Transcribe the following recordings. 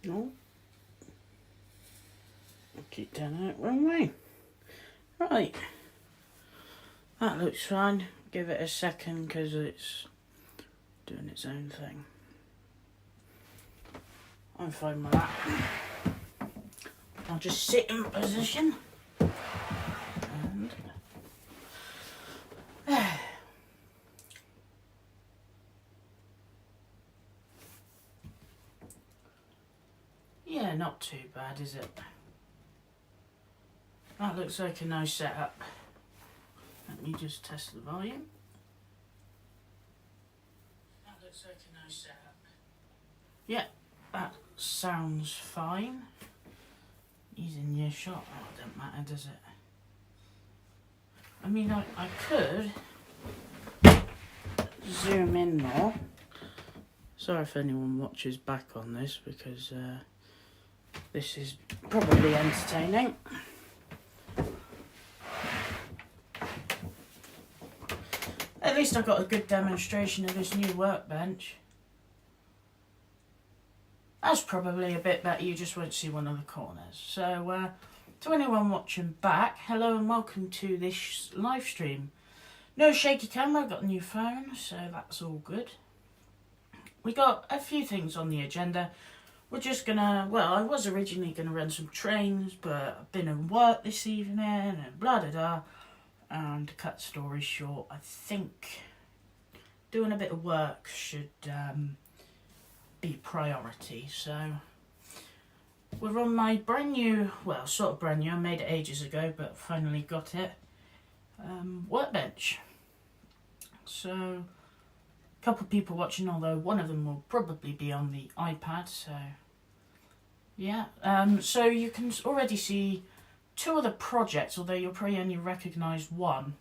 No. Keep turning it wrong way. Right. That looks fine. Give it a second because it's doing its own thing. I'm fine with that. I'll just sit in position. And yeah, not too bad, is it? That looks like a nice setup. Let me just test the volume. That looks like a nice setup. Yeah, that sounds fine. He's in your shot. Oh, it doesn't matter, does it? I mean, I could zoom in more. Sorry if anyone watches back on this because this is probably entertaining. At least I got a good demonstration of this new workbench. That's probably a bit better, you just won't see one of the corners. So, to anyone watching back, hello and welcome to this live stream. No shaky camera, got a new phone, so that's all good. We got a few things on the agenda. We're just gonna, well, I was originally gonna run some trains, but I've been in work this evening and blah da da. And to cut story short, I think doing a bit of work should be priority. So we're on my brand new, well, sort of brand new, I made it ages ago, but finally got it, workbench. So a couple of people watching, although one of them will probably be on the iPad, so yeah. So you can already see two other projects, although you'll probably only recognise one,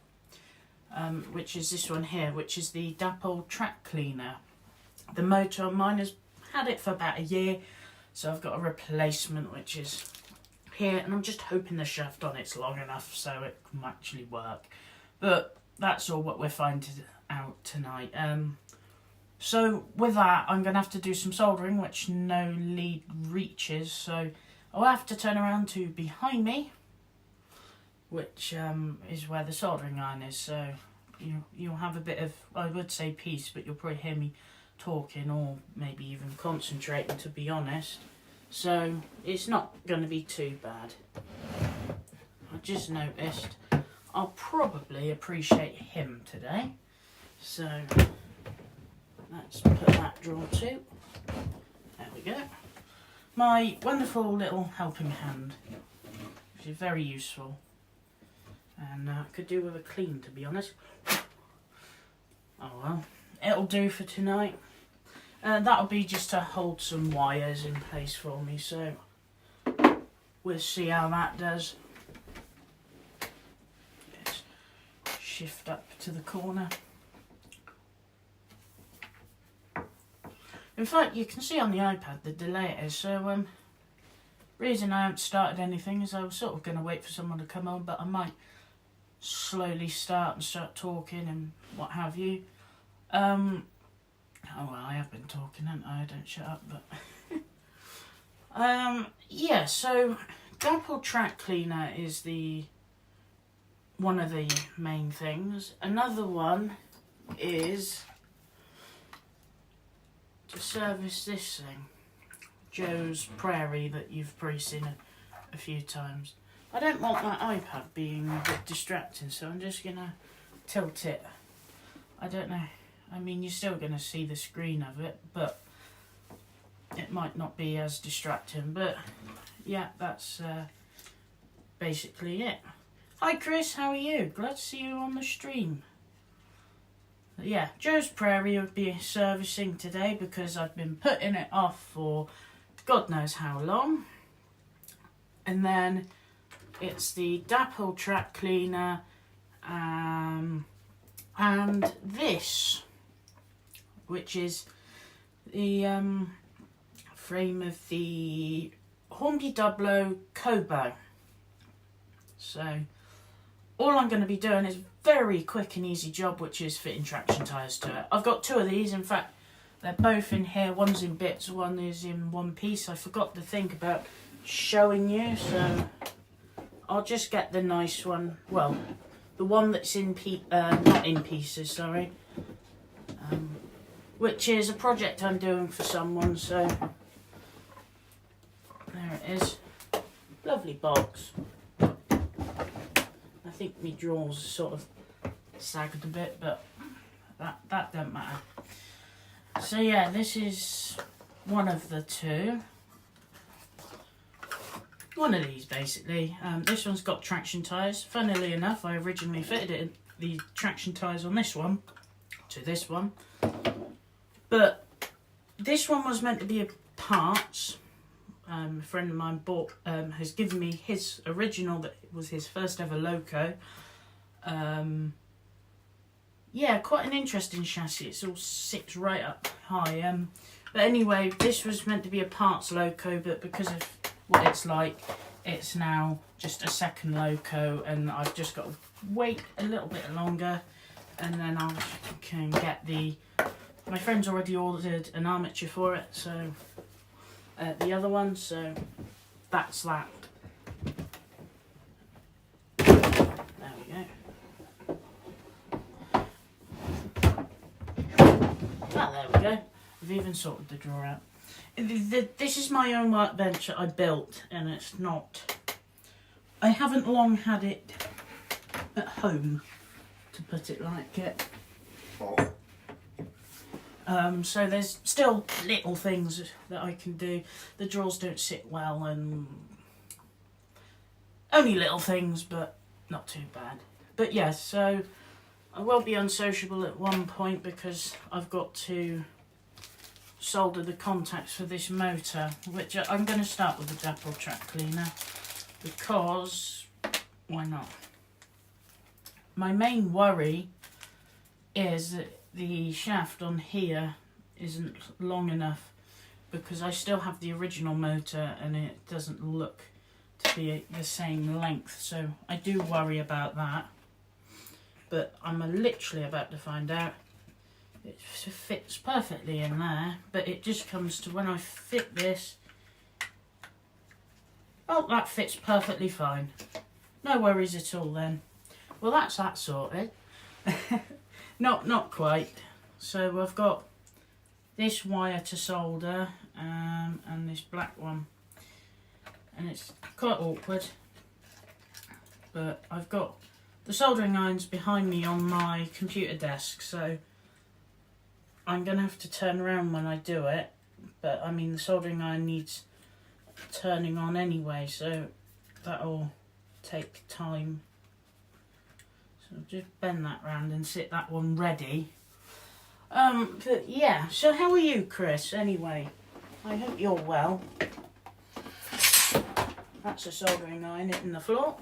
which is this one here, which is the Dapol Track Cleaner. The motor on mine has had it for about a year, so I've got a replacement which is here, and I'm just hoping the shaft on it's long enough so it can actually work. But that's all what we're finding out tonight. So with that, I'm going to have to do some soldering, which no lead reaches, so I'll have to turn around to behind me, which is where the soldering iron is, so you'll have a bit of, I would say peace, but you'll probably hear me talking or maybe even concentrating, to be honest. So it's not going to be too bad. I just noticed I'll probably appreciate him today, so let's put that drawer too. There we go. My wonderful little helping hand, which is very useful. And could do with a clean, to be honest. Oh well, it'll do for tonight. That'll be just to hold some wires in place for me, so we'll see how that does. Let's shift up to the corner. In fact, you can see on the iPad the delay it is, so reason I haven't started anything is I was sort of going to wait for someone to come on, but I might slowly start talking and what have you. Oh well, I have been talking, haven't I? Don't shut up, but yeah, so Dapol Track Cleaner is one of the main things. Another one is to service this thing, Joe's Prairie, that you've probably seen a few times. I don't want my iPad being a bit distracting, so I'm just going to tilt it. I don't know. I mean, you're still going to see the screen of it, but it might not be as distracting. But yeah, that's basically it. Hi Chris, how are you? Glad to see you on the stream. Yeah, Joe's Prairie would be servicing today because I've been putting it off for God knows how long. And then it's the Dapol Track Cleaner, and this, which is the frame of the Hornby Dublo Kobo. So all I'm going to be doing is very quick and easy job, which is fitting traction tyres to it. I've got two of these. In fact, They're both in here. One's in bits, one is in one piece. I forgot to think about showing you, so I'll just get the nice one. Well, the one that's in not in pieces, sorry. Which is a project I'm doing for someone, so there it is. Lovely box. I think my drawers sort of sagged a bit, but that don't matter. So yeah, this is one of the two. One of these basically. This one's got traction tyres. Funnily enough, I originally fitted the traction tyres on this one to this one. But this one was meant to be a parts. A friend of mine has given me his original that was his first ever Loco. Yeah, quite an interesting chassis. It all sits right up high. But anyway, this was meant to be a parts Loco, but because of what it's like, it's now just a second Loco, and I've just got to wait a little bit longer, and then I can get my friend's already ordered an armature for it, so the other one, so that's that. There we go. There we go. I've even sorted the drawer out. This is my own workbench that I built, and it's not... I haven't long had it at home, to put it like it. So there's still little things that I can do. The drawers don't sit well, and only little things, but not too bad. But yeah, so I will be unsociable at one point because I've got to solder the contacts for this motor, which I'm going to start with the Dapple track cleaner because why not? My main worry is that the shaft on here isn't long enough because I still have the original motor and it doesn't look to be the same length, so I do worry about that, but I'm literally about to find out. It fits perfectly in there, but it just comes to when I fit this. Oh, that fits perfectly fine. No worries at all then. Well, that's that sorted. Not quite. So I've got this wire to solder and this black one. And it's quite awkward. But I've got the soldering irons behind me on my computer desk, so I'm going to have to turn around when I do it. But I mean, the soldering iron needs turning on anyway, so that'll take time. So just bend that round and sit that one ready. But yeah, so how are you, Chris, anyway? I hope you're well. That's a soldering iron hitting the floor.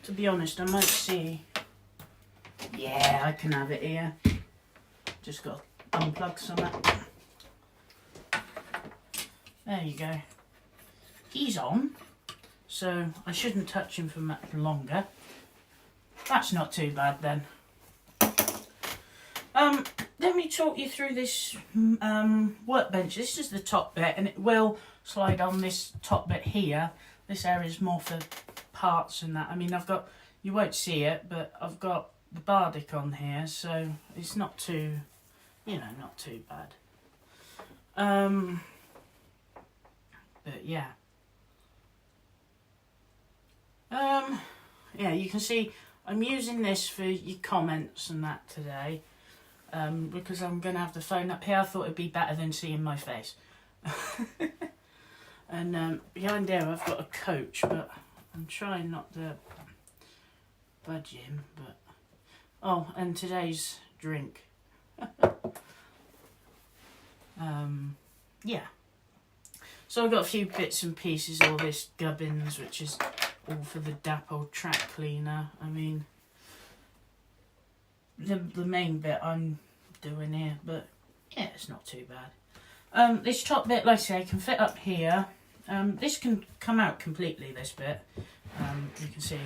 To be honest, I might see... Yeah, I can have it here. Just got to unplug some of that. There you go. He's on, so I shouldn't touch him for much longer. That's not too bad then. Let me talk you through this workbench. This is the top bit, and it will slide on this top bit here. This area is more for parts and that. I mean, I've got, you won't see it, but I've got the Bardic on here, so it's not too, you know, not too bad. But yeah. Yeah, you can see I'm using this for your comments and that today, because I'm going to have the phone up here. I thought it'd be better than seeing my face. And behind there I've got a coach, but I'm trying not to budge him. But oh, and today's drink. Yeah. So I've got a few bits and pieces, all this gubbins, which is all for the Dapple track cleaner. I mean, the main bit I'm doing here, but yeah, it's not too bad. This top bit, like I say, can fit up here. This can come out completely, this bit. You can see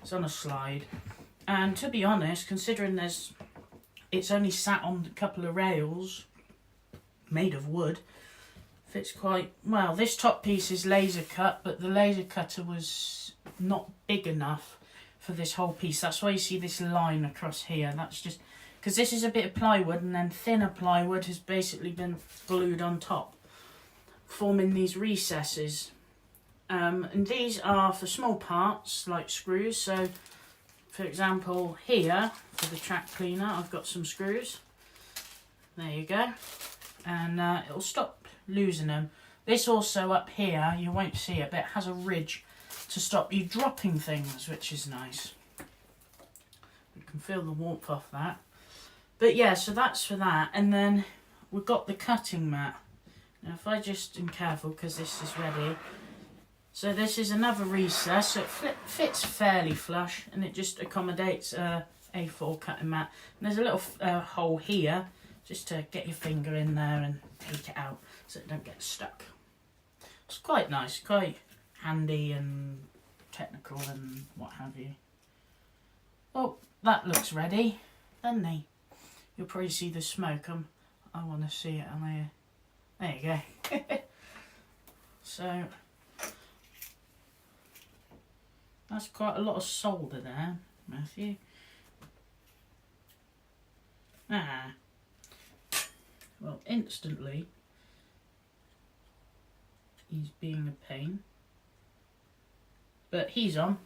it's on a slide. And to be honest, considering there's it's only sat on a couple of rails made of wood. Fits quite well. This top piece is laser cut, but the laser cutter was not big enough for this whole piece. That's why you see this line across here. That's just because this is a bit of plywood, and then thinner plywood has basically been glued on top, forming these recesses. And these are for small parts like screws. So for example here, for the track cleaner, I've got some screws. There you go. And it'll stop losing them. This also up here, you won't see it, but it has a ridge to stop you dropping things, which is nice. You can feel the warmth off that. But yeah, so that's for that. And then we've got the cutting mat. Now if I just am careful, because this is ready. So this is another recess, so it fits fairly flush, and it just accommodates a A4 cutting mat. And there's a little hole here, just to get your finger in there and take it out so it don't get stuck. It's quite nice, quite handy and technical and what have you. Well, that looks ready, doesn't it? You'll probably see the smoke. I want to see it on there. There you go. So that's quite a lot of solder there, Matthew. Well, instantly he's being a pain, but he's on.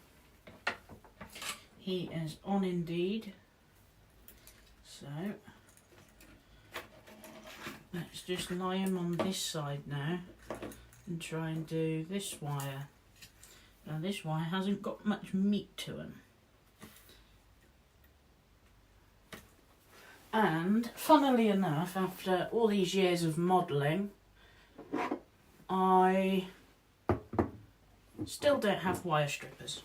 He is on indeed. So let's just lie him on this side now and try and do this wire. Now this wire hasn't got much meat to him. And funnily enough, after all these years of modelling, I still don't have wire strippers.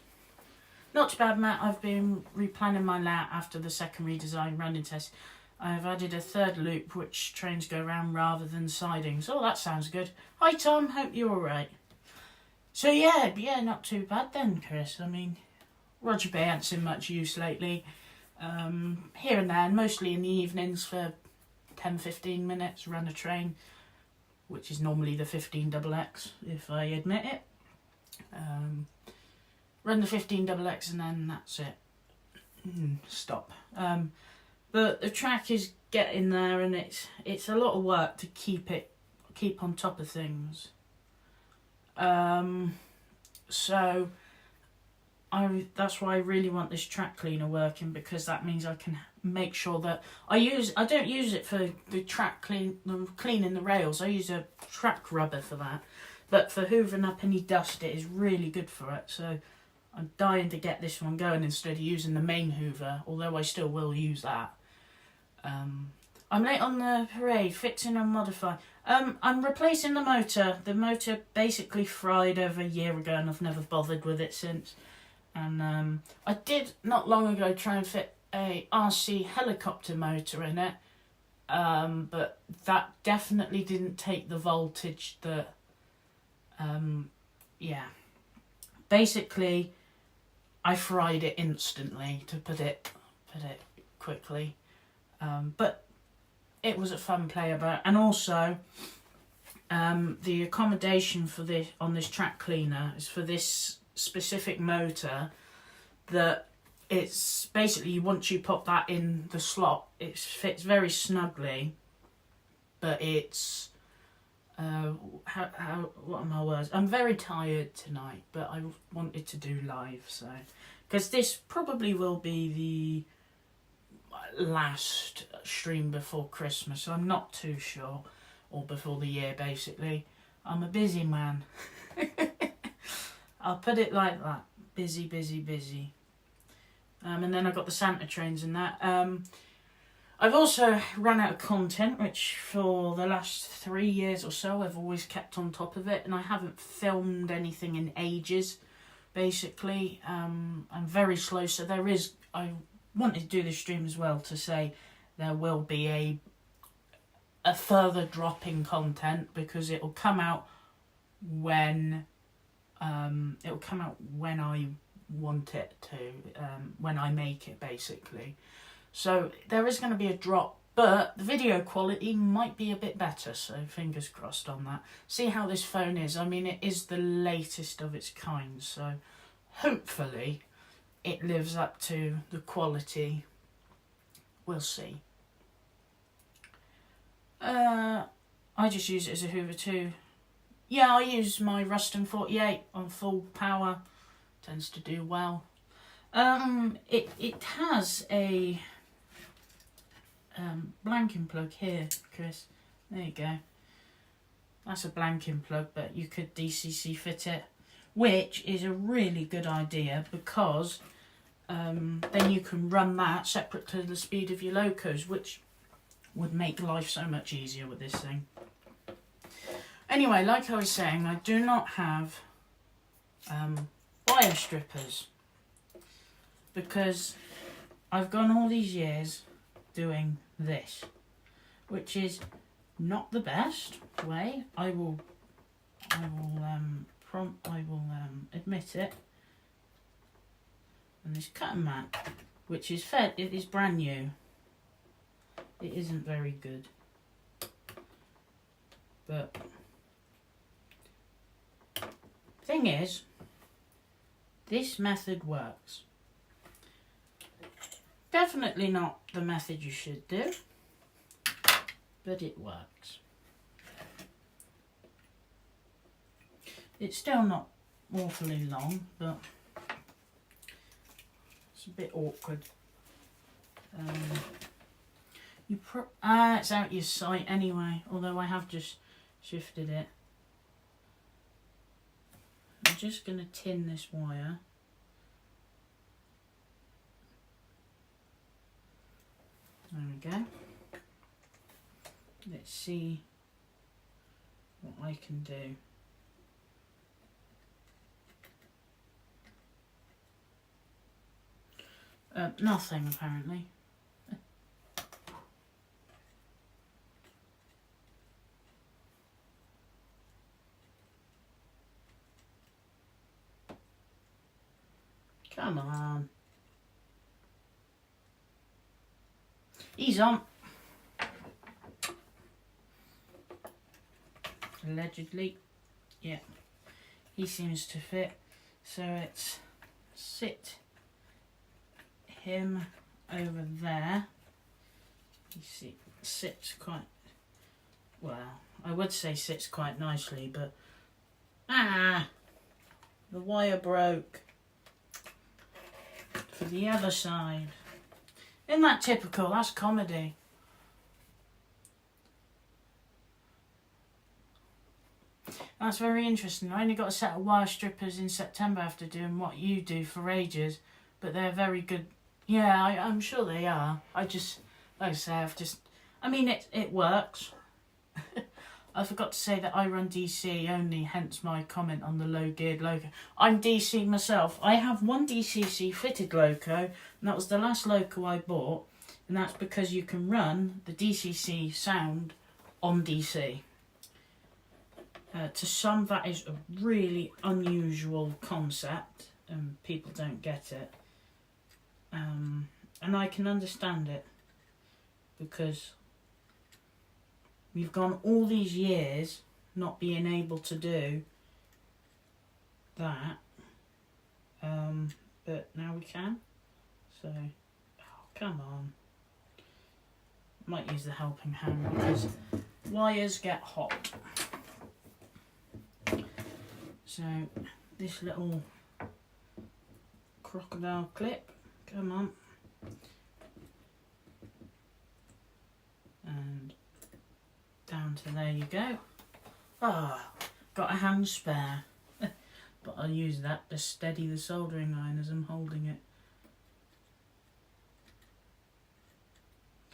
Not too bad, Matt. I've been replanning my layout after the second redesign running test. I've added a third loop which trains go around rather than sidings. Oh, that sounds good. Hi Tom, hope you're alright. So yeah, not too bad then, Chris. I mean, Roger Bay ain't seen much use lately. Here and there, and mostly in the evenings for 10-15 minutes, run a train, which is normally the 15XX, if I admit it. Run the 15XX and then that's it. Stop. But the track is getting there, and it's a lot of work to keep on top of things. So that's why I really want this track cleaner working, because that means I can make sure that I don't use it for the track cleaning the rails. I use a track rubber for that, but for hoovering up any dust, it is really good for it. So I'm dying to get this one going instead of using the main hoover, although I still will use that. I'm late on the parade, fixing and modifying. I'm replacing the motor. The motor basically fried over a year ago, and I've never bothered with it since. And I did not long ago try and fit a RC helicopter motor in it, but that definitely didn't take the voltage that, basically I fried it instantly, to put it quickly, but it was a fun play about. And also the accommodation for this on this track cleaner is for this specific motor, that it's basically, once you pop that in the slot, it fits very snugly, but it's what are my words? I'm very tired tonight, but I wanted to do live, so because this probably will be the last stream before Christmas, so I'm not too sure, or before the year basically. I'm a busy man. I'll put it like that. Busy, busy, busy. And then I've got the Santa trains and that. I've also run out of content, which for the last 3 years or so I've always kept on top of it, and I haven't filmed anything in ages, basically. I'm very slow, so I wanted to do this stream as well to say there will be a further drop in content, because it'll come out when I want it to, when I make it, basically. So there is going to be a drop, but the video quality might be a bit better, so fingers crossed on that. See how this phone is. I mean, it is the latest of its kind, so hopefully it lives up to the quality. We'll see. I just use it as a Hoover too. Yeah, I use my Ruston 48 on full power. Tends to do well. It has a blanking plug here, Chris. There you go. That's a blanking plug, but you could DCC fit it, which is a really good idea because then you can run that separate to the speed of your locos, which would make life so much easier with this thing. Anyway, like I was saying, I do not have wire strippers because I've gone all these years doing this, which is not the best way. I will admit it. And this cutting mat, which is it is brand new. It isn't very good, but thing is, this method works. Definitely not the method you should do, but it works. It's still not awfully long, but it's a bit awkward. It's out your sight anyway, although I have just shifted it. I'm just going to tin this wire. There we go. Let's see what I can do. Nothing apparently. Come on. He's on. Allegedly. Yeah. He seems to fit. So it's sit him over there. You see, sits quite well. I would say sits quite nicely, but the wire broke for the other side. Isn't that typical? That's comedy. That's very interesting. I only got a set of wire strippers in September after doing what you do for ages, but they're very good. Yeah, I'm sure they are. I just, like I say, I mean, it works. I forgot to say that I run DC only, hence my comment on the low geared loco. I'm DC myself. I have one DCC fitted loco, and that was the last loco I bought, and that's because you can run the DCC sound on DC. To some, that is a really unusual concept, and people don't get it. And I can understand it, because we've gone all these years not being able to do that, but now we can. So, come on. Might use the helping hand because wires get hot. So, this little crocodile clip, come on. And down to there you go. Got a hand spare. But I'll use that to steady the soldering iron as I'm holding it.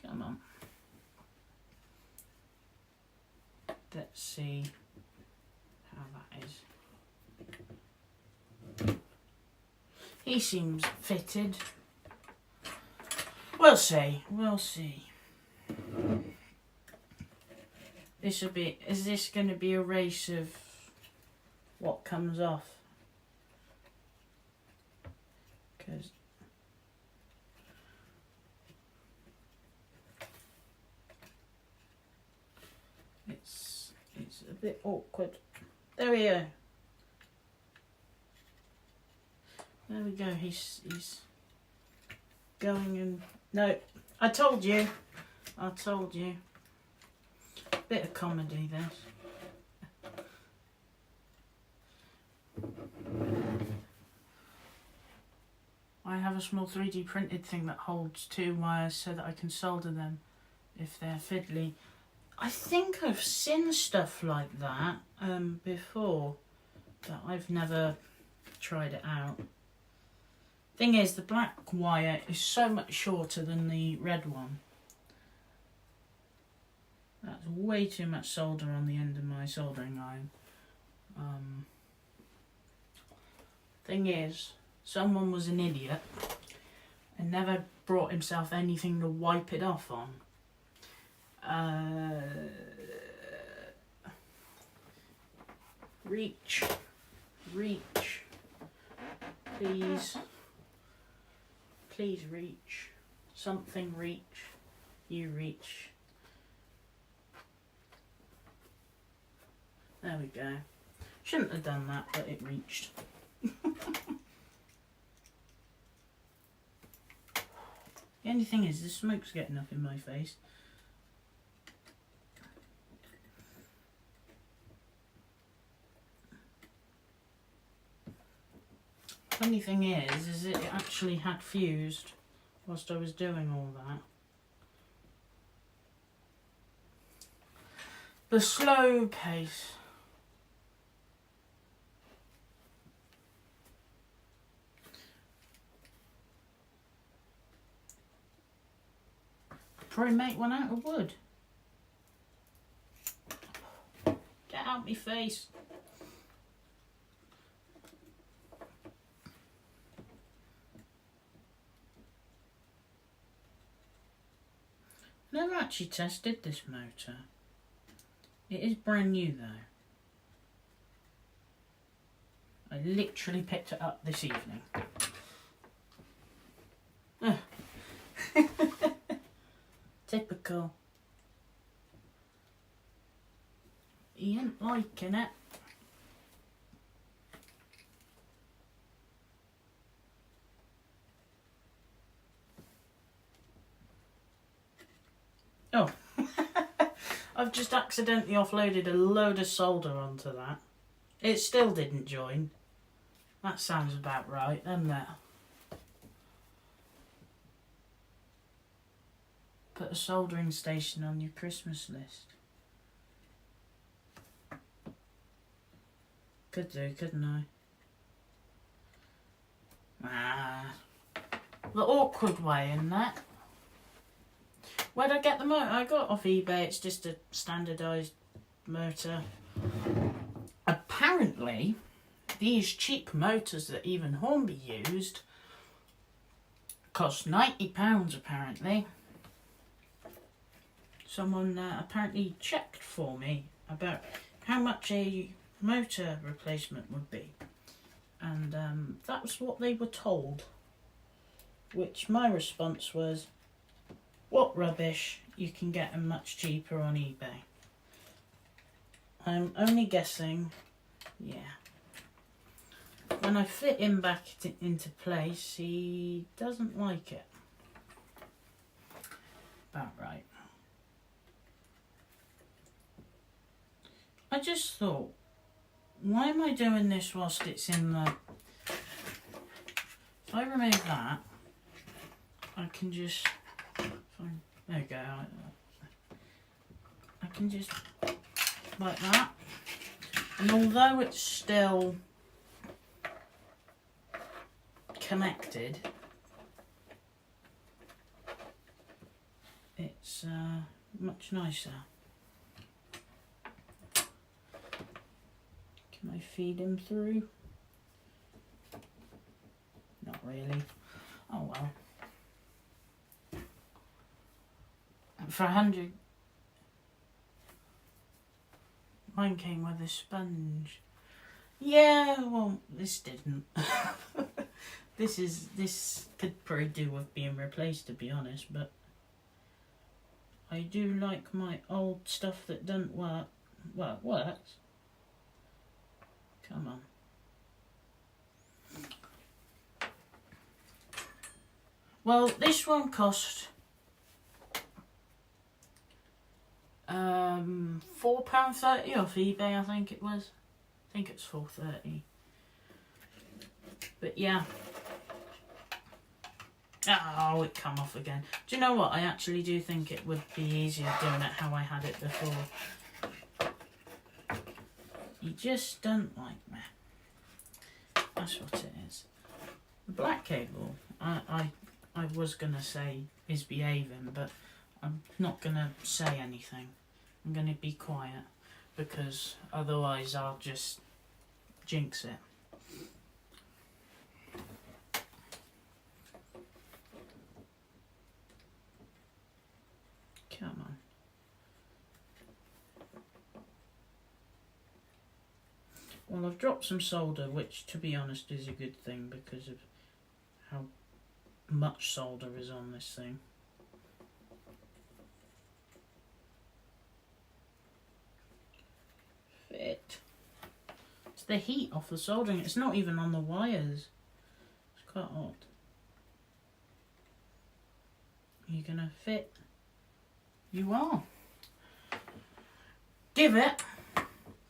Come on. Let's see how that is. He seems fitted. We'll see. We'll see. Is this going to be a race of what comes off? Because It's a bit awkward. There we go. There we go. He's going and no. I told you. I told you. Bit of comedy, this. I have a small 3D printed thing that holds 2 wires so that I can solder them if they're fiddly. I think I've seen stuff like that before, but I've never tried it out. Thing is, the black wire is so much shorter than the red one. That's way too much solder on the end of my soldering iron. Thing is, someone was an idiot and never brought himself anything to wipe it off on. Reach, please, reach, something reach, you reach. There we go. Shouldn't have done that, but it reached. The only thing is, the smoke's getting up in my face. Funny thing is it actually had fused whilst I was doing all that. The slow pace. Probably make one out of wood. Get out my face. Never actually tested this motor. It is brand new though. I literally picked it up this evening. Typical. He ain't liking it. Oh, I've just accidentally offloaded a load of solder onto that. It still didn't join. That sounds about right, doesn't it? Put a soldering station on your Christmas list. Could do, couldn't I? The awkward way in that. Where'd I get the motor? I got it off eBay. It's just a standardised motor. Apparently, these cheap motors that even Hornby used cost £90 apparently. Someone apparently checked for me about how much a motor replacement would be. And that was what they were told. Which my response was, what rubbish, you can get them much cheaper on eBay. I'm only guessing, yeah. When I fit him back into place, he doesn't like it. About right. I just thought, why am I doing this whilst it's in the... If I remove that, I can just... There we go. I can just like that. And although it's still connected, it's much nicer. Can I feed him through? Not really. Oh well. For 100, mine came with a sponge. Yeah, well, this didn't. This could probably do with being replaced, to be honest, but I do like my old stuff that doesn't work. Well, it works. Come on. Well, this one cost £4.30 off eBay, I think it was. I think it's £4.30. But yeah. Oh, it come off again. Do you know what? I actually do think it would be easier doing it how I had it before. You just don't like me. That's what it is. The black cable, I was gonna say is behaving, but I'm not gonna say anything. I'm gonna be quiet because otherwise I'll just jinx it. Come on. Well, I've dropped some solder, which to be honest is a good thing because of how much solder is on this thing. Fit. It's the heat off the soldering. It's not even on the wires. It's quite odd. Are you gonna fit? You are. Give it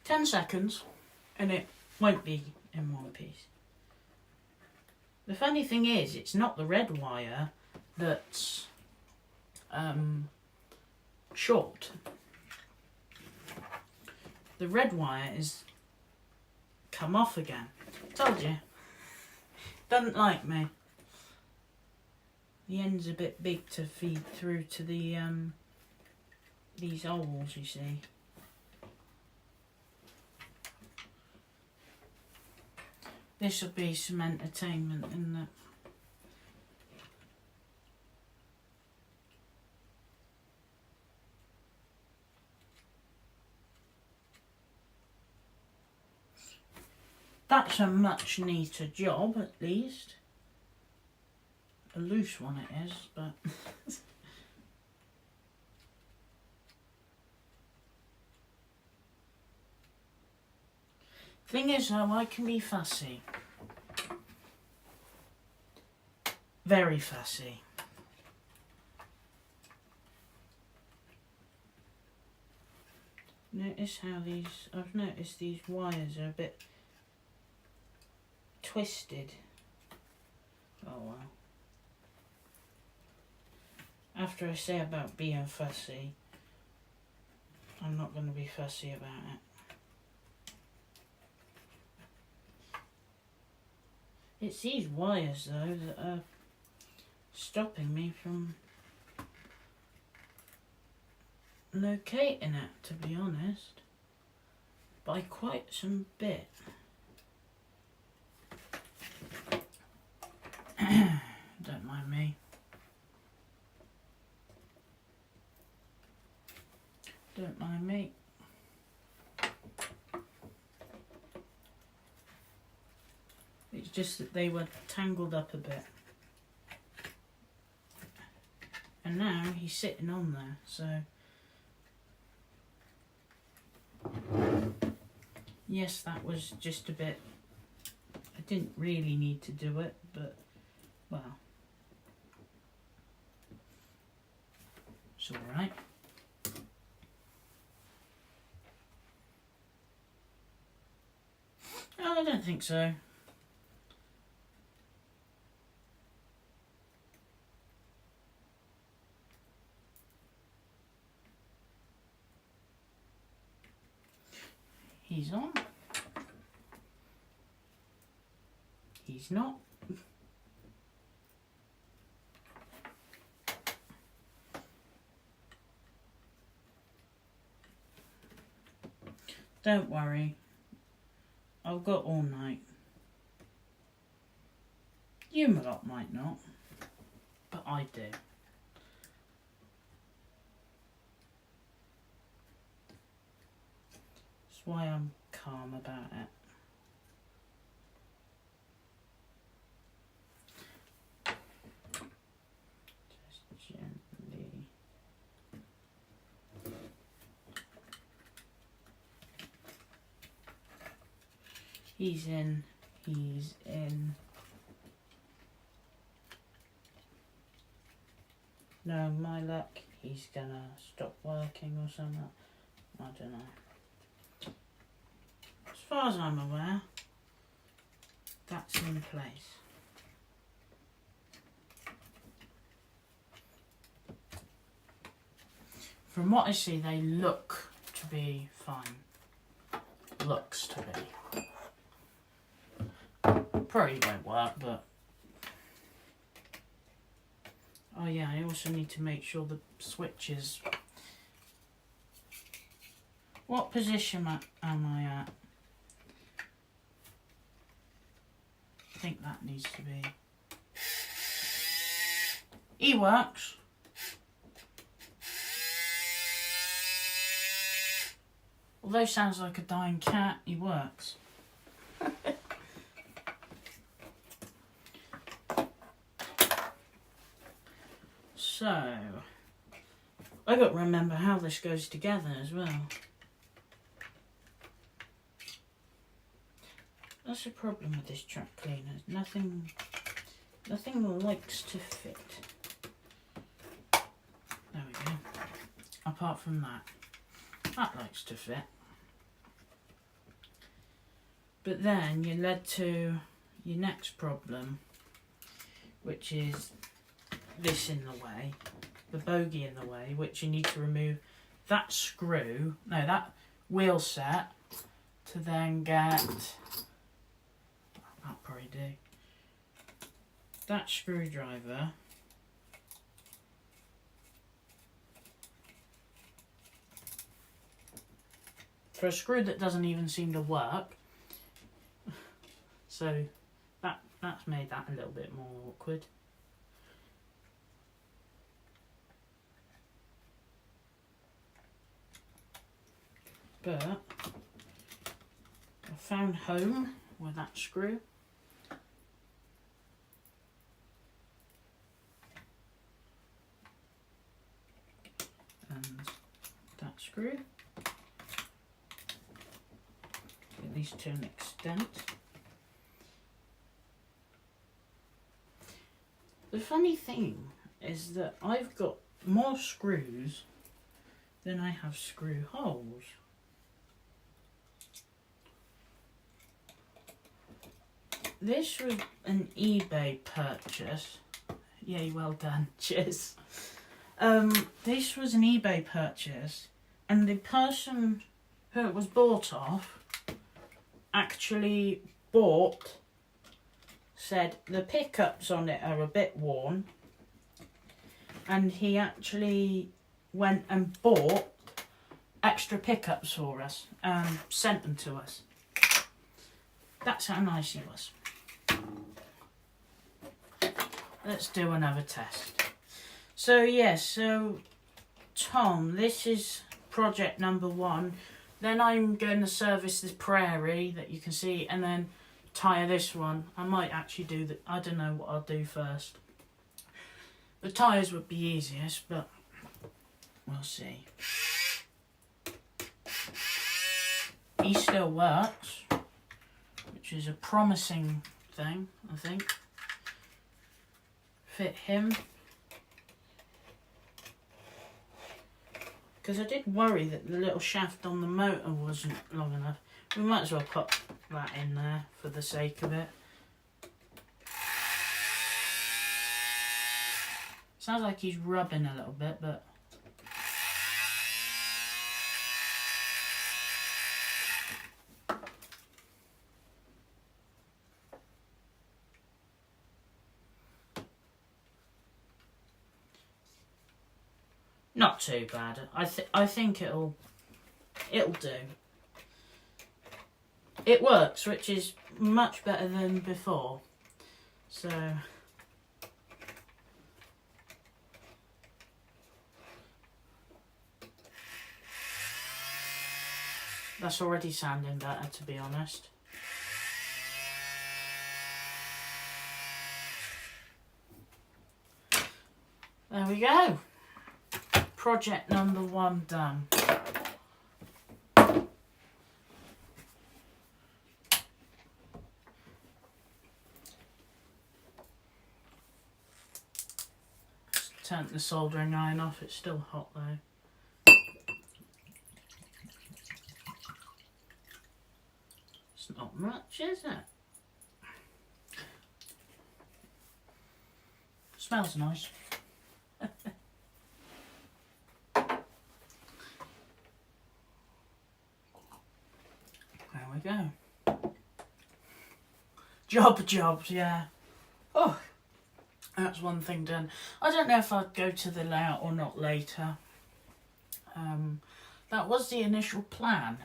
10 seconds and it won't be in one piece. The funny thing is, it's not the red wire that's short. The red wire is come off again. Told you. Doesn't like me. The end's a bit big to feed through to the these holes, you see. This will be some entertainment, isn't it? That's a much neater job, at least. A loose one it is, but... Thing is though, I can be fussy. Very fussy. Notice how I've noticed these wires are a bit twisted. Oh well. After I say about being fussy, I'm not going to be fussy about it. It's these wires though that are stopping me from locating it, to be honest, by quite some bit. Don't mind me. Don't mind me. It's just that they were tangled up a bit. And now he's sitting on there, so... Yes, that was just a bit... I didn't really need to do it, but, well... It's alright. Oh, I don't think so. He's on. He's not. Don't worry. I've got all night. You lot might not, but I do. That's why I'm calm about it. Just gently He's in. He's in. No, my luck, he's gonna stop working or something. I don't know. As far as I'm aware, that's in place. From what I see, they look to be fine. Looks to be. Probably won't work, but... Oh yeah, I also need to make sure the switch is... What position am I at? I think that needs to be... He works. Although sounds like a dying cat, he works. So, I got to remember how this goes together as well. That's the problem with this track cleaner. Nothing likes to fit. There we go. Apart from that likes to fit. But then you're led to your next problem, which is this in the way, the bogey in the way, which you need to remove that screw, no, that wheel set, to then get, I'll probably do, that screwdriver, for a screw that doesn't even seem to work. So that's made that a little bit more awkward. But I found home with that screw. And that screw. At least to an extent. The funny thing is that I've got more screws than I have screw holes. This was an eBay purchase. Yay, well done, cheers. This was an eBay purchase, and the person who it was bought off actually said the pickups on it are a bit worn, and he actually went and bought extra pickups for us and sent them to us. That's how nice he was. Let's do another test. So yes, so Tom, this is project number 1. Then I'm going to service this Prairie that you can see, and then tyre this one. I might actually do that. I don't know what I'll do first. The tyres would be easiest, but we'll see. He still works, which is a promising thing, I think. Fit him. Because I did worry that the little shaft on the motor wasn't long enough. We might as well put that in there for the sake of it. Sounds like he's rubbing a little bit, but... Not too bad. I think it'll do. It works, which is much better than before. So that's already sounding better, to be honest. There we go. Project number 1 done. turned the soldering iron off. It's still hot though. It's not much, is it? Smells nice. There we go. Jobs, yeah. Oh, that's one thing done. I don't know if I'd go to the layout or not later. That was the initial plan.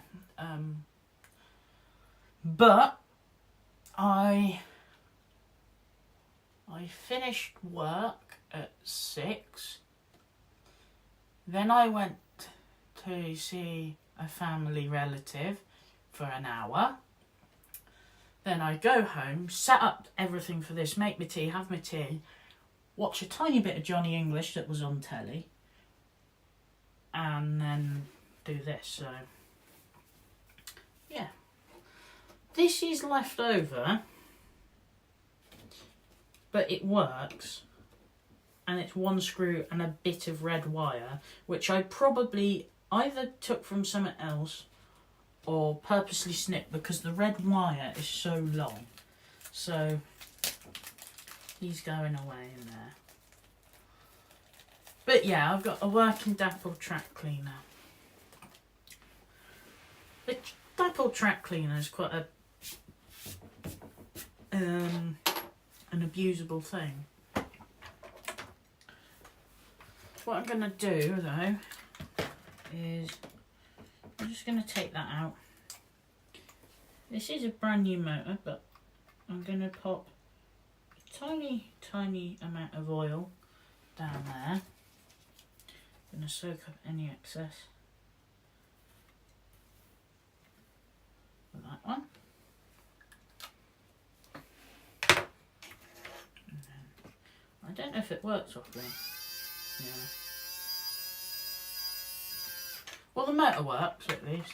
But I finished work at 6. Then I went to see a family relative for an hour. Then I go home, set up everything for this, make my tea, have my tea, watch a tiny bit of Johnny English that was on telly, and then do this. So, yeah. This is left over, but it works, and it's one screw and a bit of red wire, which I probably either took from something else or purposely snipped because the red wire is so long. So he's going away in there. But yeah, I've got a working Dapple track cleaner. The Dapple track cleaner is quite an abusable thing. What I'm going to do though is I'm just going to take that out. This is a brand new motor, but I'm going to pop a tiny amount of oil down there. I'm going to soak up any excess with that one. And then, I don't know if it works properly. Yeah. Well, the motor works at least.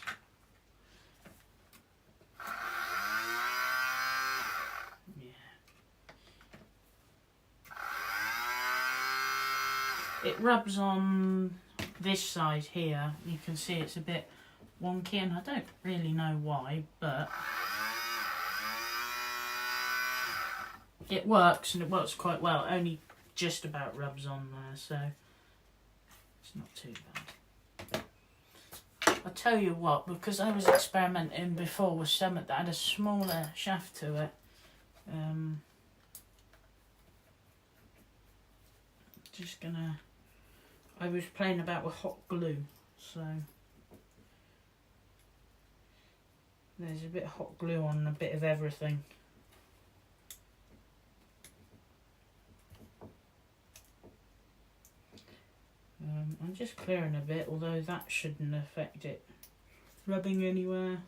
Yeah. It rubs on this side here. You can see it's a bit wonky, and I don't really know why, but it works, and it works quite well. It only just about rubs on there, so it's not too bad. I'll tell you what, because I was experimenting before with something that had a smaller shaft to it, I was playing about with hot glue, so there's a bit of hot glue on a bit of everything. I'm just clearing a bit, although that shouldn't affect it rubbing anywhere.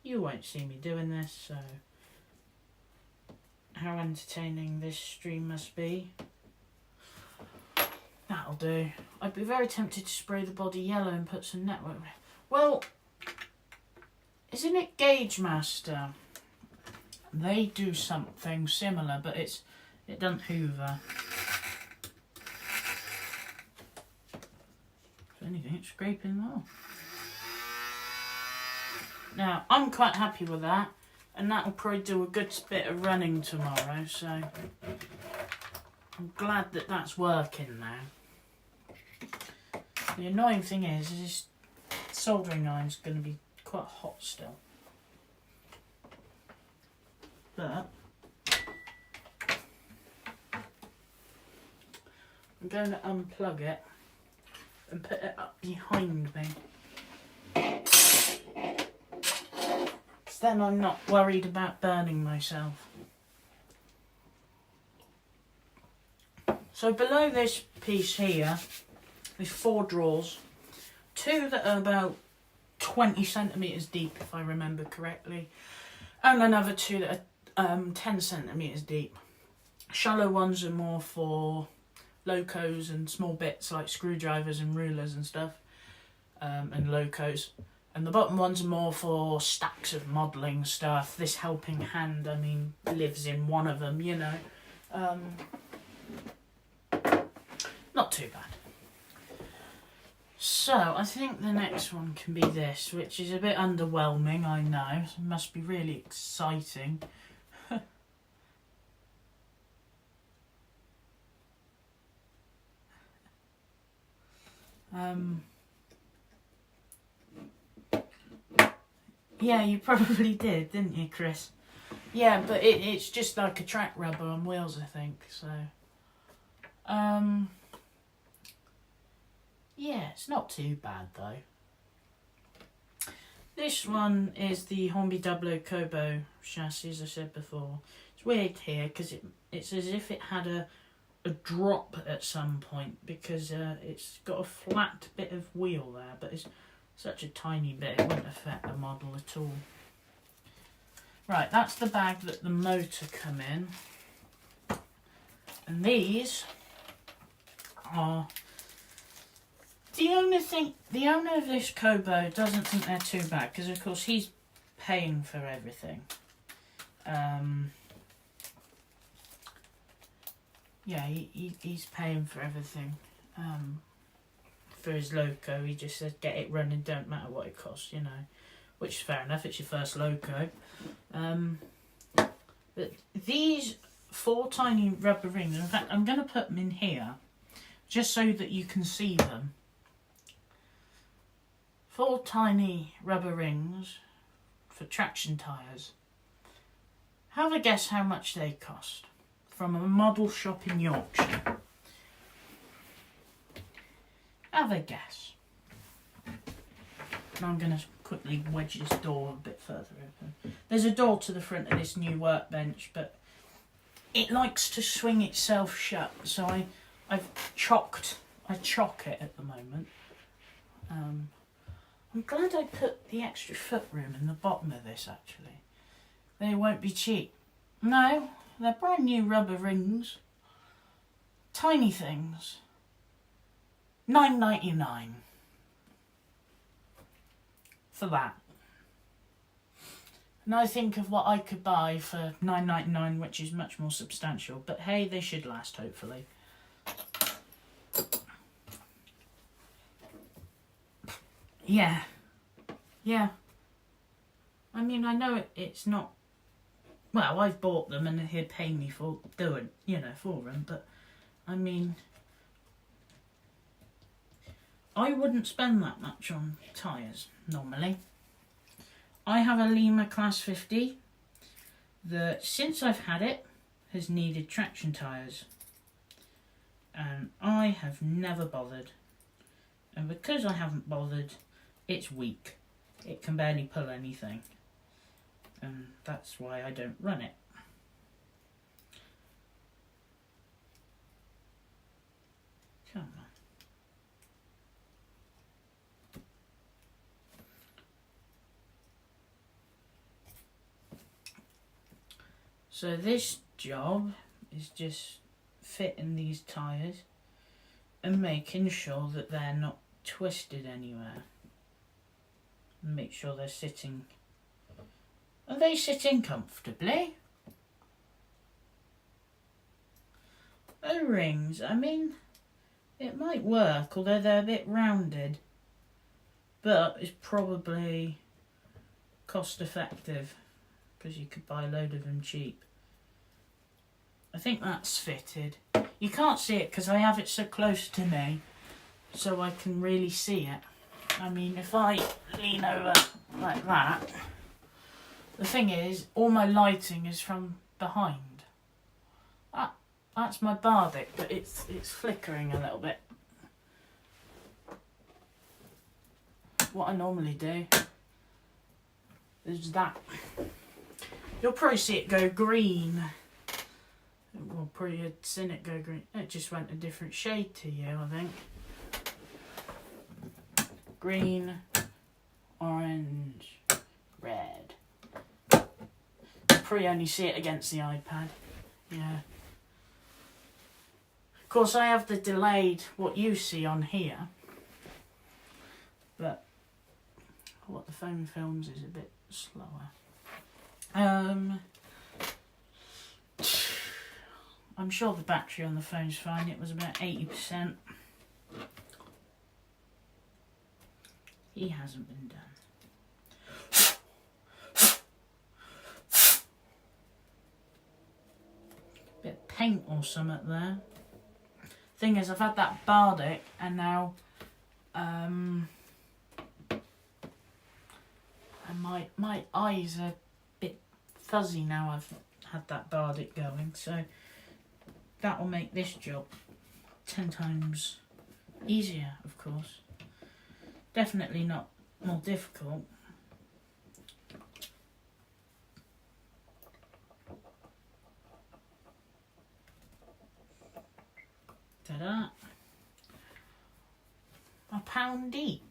You won't see me doing this, so how entertaining this stream must be. That'll do. I'd be very tempted to spray the body yellow and put some network. Well, isn't it Gauge Master? They do something similar, but it doesn't hoover. If anything, it's scraping off. Now, I'm quite happy with that, and that'll probably do a good bit of running tomorrow, so I'm glad that that's working now. The annoying thing is this soldering iron's going to be quite hot still. But I'm going to unplug it and put it up behind me. So then I'm not worried about burning myself. So below this piece here, there's 4 drawers. 2 that are about 20 centimetres deep, if I remember correctly. And another 2 that are 10 centimetres deep. Shallow ones are more for locos and small bits like screwdrivers and rulers and stuff, and locos. And the bottom ones are more for stacks of modelling stuff. This helping hand, I mean, lives in one of them, you know. Not too bad. So, I think the next one can be this, which is a bit underwhelming, I know. It must be really exciting. Yeah, you probably did, didn't you, Chris? Yeah, but it's just like a track rubber on wheels, I think, so... yeah, it's not too bad, though. This one is the Hornby 00 Kobo chassis, as I said before. It's weird here, because it's as if it had a drop at some point, because it's got a flat bit of wheel there, but it's such a tiny bit, it won't affect the model at all. Right, that's the bag that the motor come in. And these are... The owner of this Kobo doesn't think they're too bad, because of course he's paying for everything. Yeah, he's paying for everything. For his loco, he just says get it running, don't matter what it costs, you know. Which is fair enough, it's your first loco. But these 4 tiny rubber rings, in fact I'm going to put them in here, just so that you can see them. 4 tiny rubber rings for traction tyres. Have a guess how much they cost from a model shop in Yorkshire. Have a guess. And I'm going to quickly wedge this door a bit further open. There's a door to the front of this new workbench, but it likes to swing itself shut, so I chock it at the moment. I'm glad I put the extra foot room in the bottom of this, actually. They won't be cheap. No, they're brand new rubber rings. Tiny things. $9.99 for that. And I think of what I could buy for $9.99, which is much more substantial. But hey, they should last, hopefully. Yeah. Yeah. I mean, I know it's not... Well, I've bought them and he'd pay me for doing, you know, for them. But, I mean... I wouldn't spend that much on tyres, normally. I have a Lima Class 50 that, since I've had it, has needed traction tyres. And I have never bothered. And because I haven't bothered, it's weak. It can barely pull anything. And that's why I don't run it. Come on. So this job is just fitting these tyres and making sure that they're not twisted anywhere. And make sure they're sitting. Are they sitting comfortably? The rings, I mean, it might work, although they're a bit rounded. But it's probably cost effective, because you could buy a load of them cheap. I think that's fitted. You can't see it because I have it so close to me, so I can really see it. I mean, if I lean over like that, the thing is, all my lighting is from behind. That's my Bardic, but it's flickering a little bit. What I normally do is that. You'll probably see it go green. Well, probably had seen it go green. It just went a different shade to you, I think. Green, orange, red. You probably only see it against the iPad. Yeah. Of course, I have the delayed what you see on here. But what the phone films is a bit slower. I'm sure the battery on the phone's fine. It was about 80%. He hasn't been done. Bit of paint or something there. Thing is, I've had that Bardic and now and my eyes are a bit fuzzy now I've had that Bardic going, so that will make this job 10 times easier, of course. Definitely not more difficult. Ta-da! £1 each.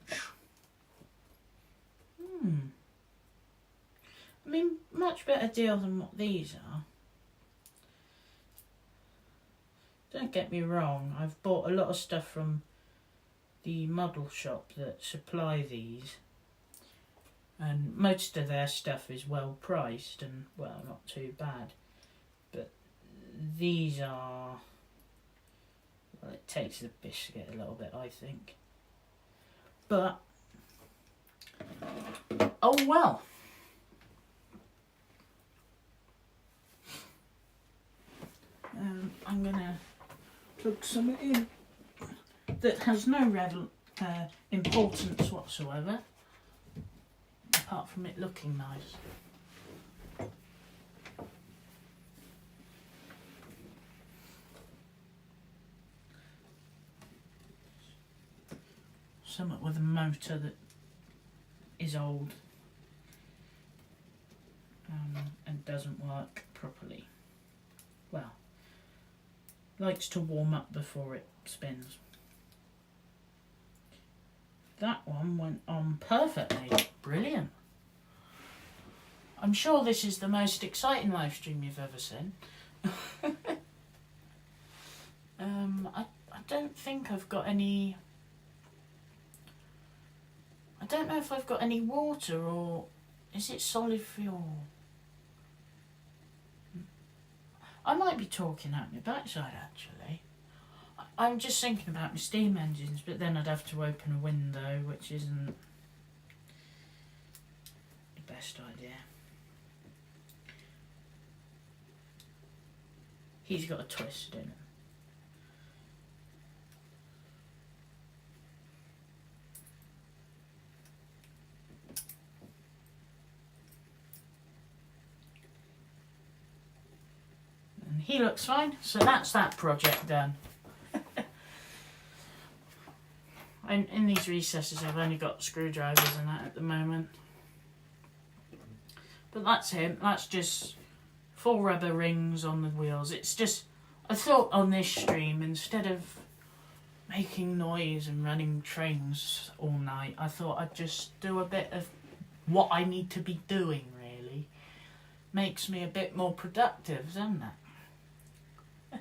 I mean, much better deal than what these are. Don't get me wrong, I've bought a lot of stuff from the model shop that supply these, and most of their stuff is well priced and, well, not too bad, but these are, well, it takes the biscuit a little bit, I think, but oh well. I'm gonna plug some in that has no importance whatsoever, apart from it looking nice. Something with a motor that is old and doesn't work properly. Well, likes to warm up before it spins. That one went on perfectly. Brilliant. I'm sure this is the most exciting live stream you've ever seen. I don't think I've got any... I don't know if I've got any water, or is it solid fuel? I might be talking out my backside, actually. I'm just thinking about my steam engines, but then I'd have to open a window, which isn't the best idea. He's got a twist in it. And he looks fine, so that's that project done. And in these recesses I've only got screwdrivers and that at the moment. But that's him. That's just 4 rubber rings on the wheels. It's just, I thought on this stream, instead of making noise and running trains all night, I thought I'd just do a bit of what I need to be doing, really. Makes me a bit more productive, doesn't it?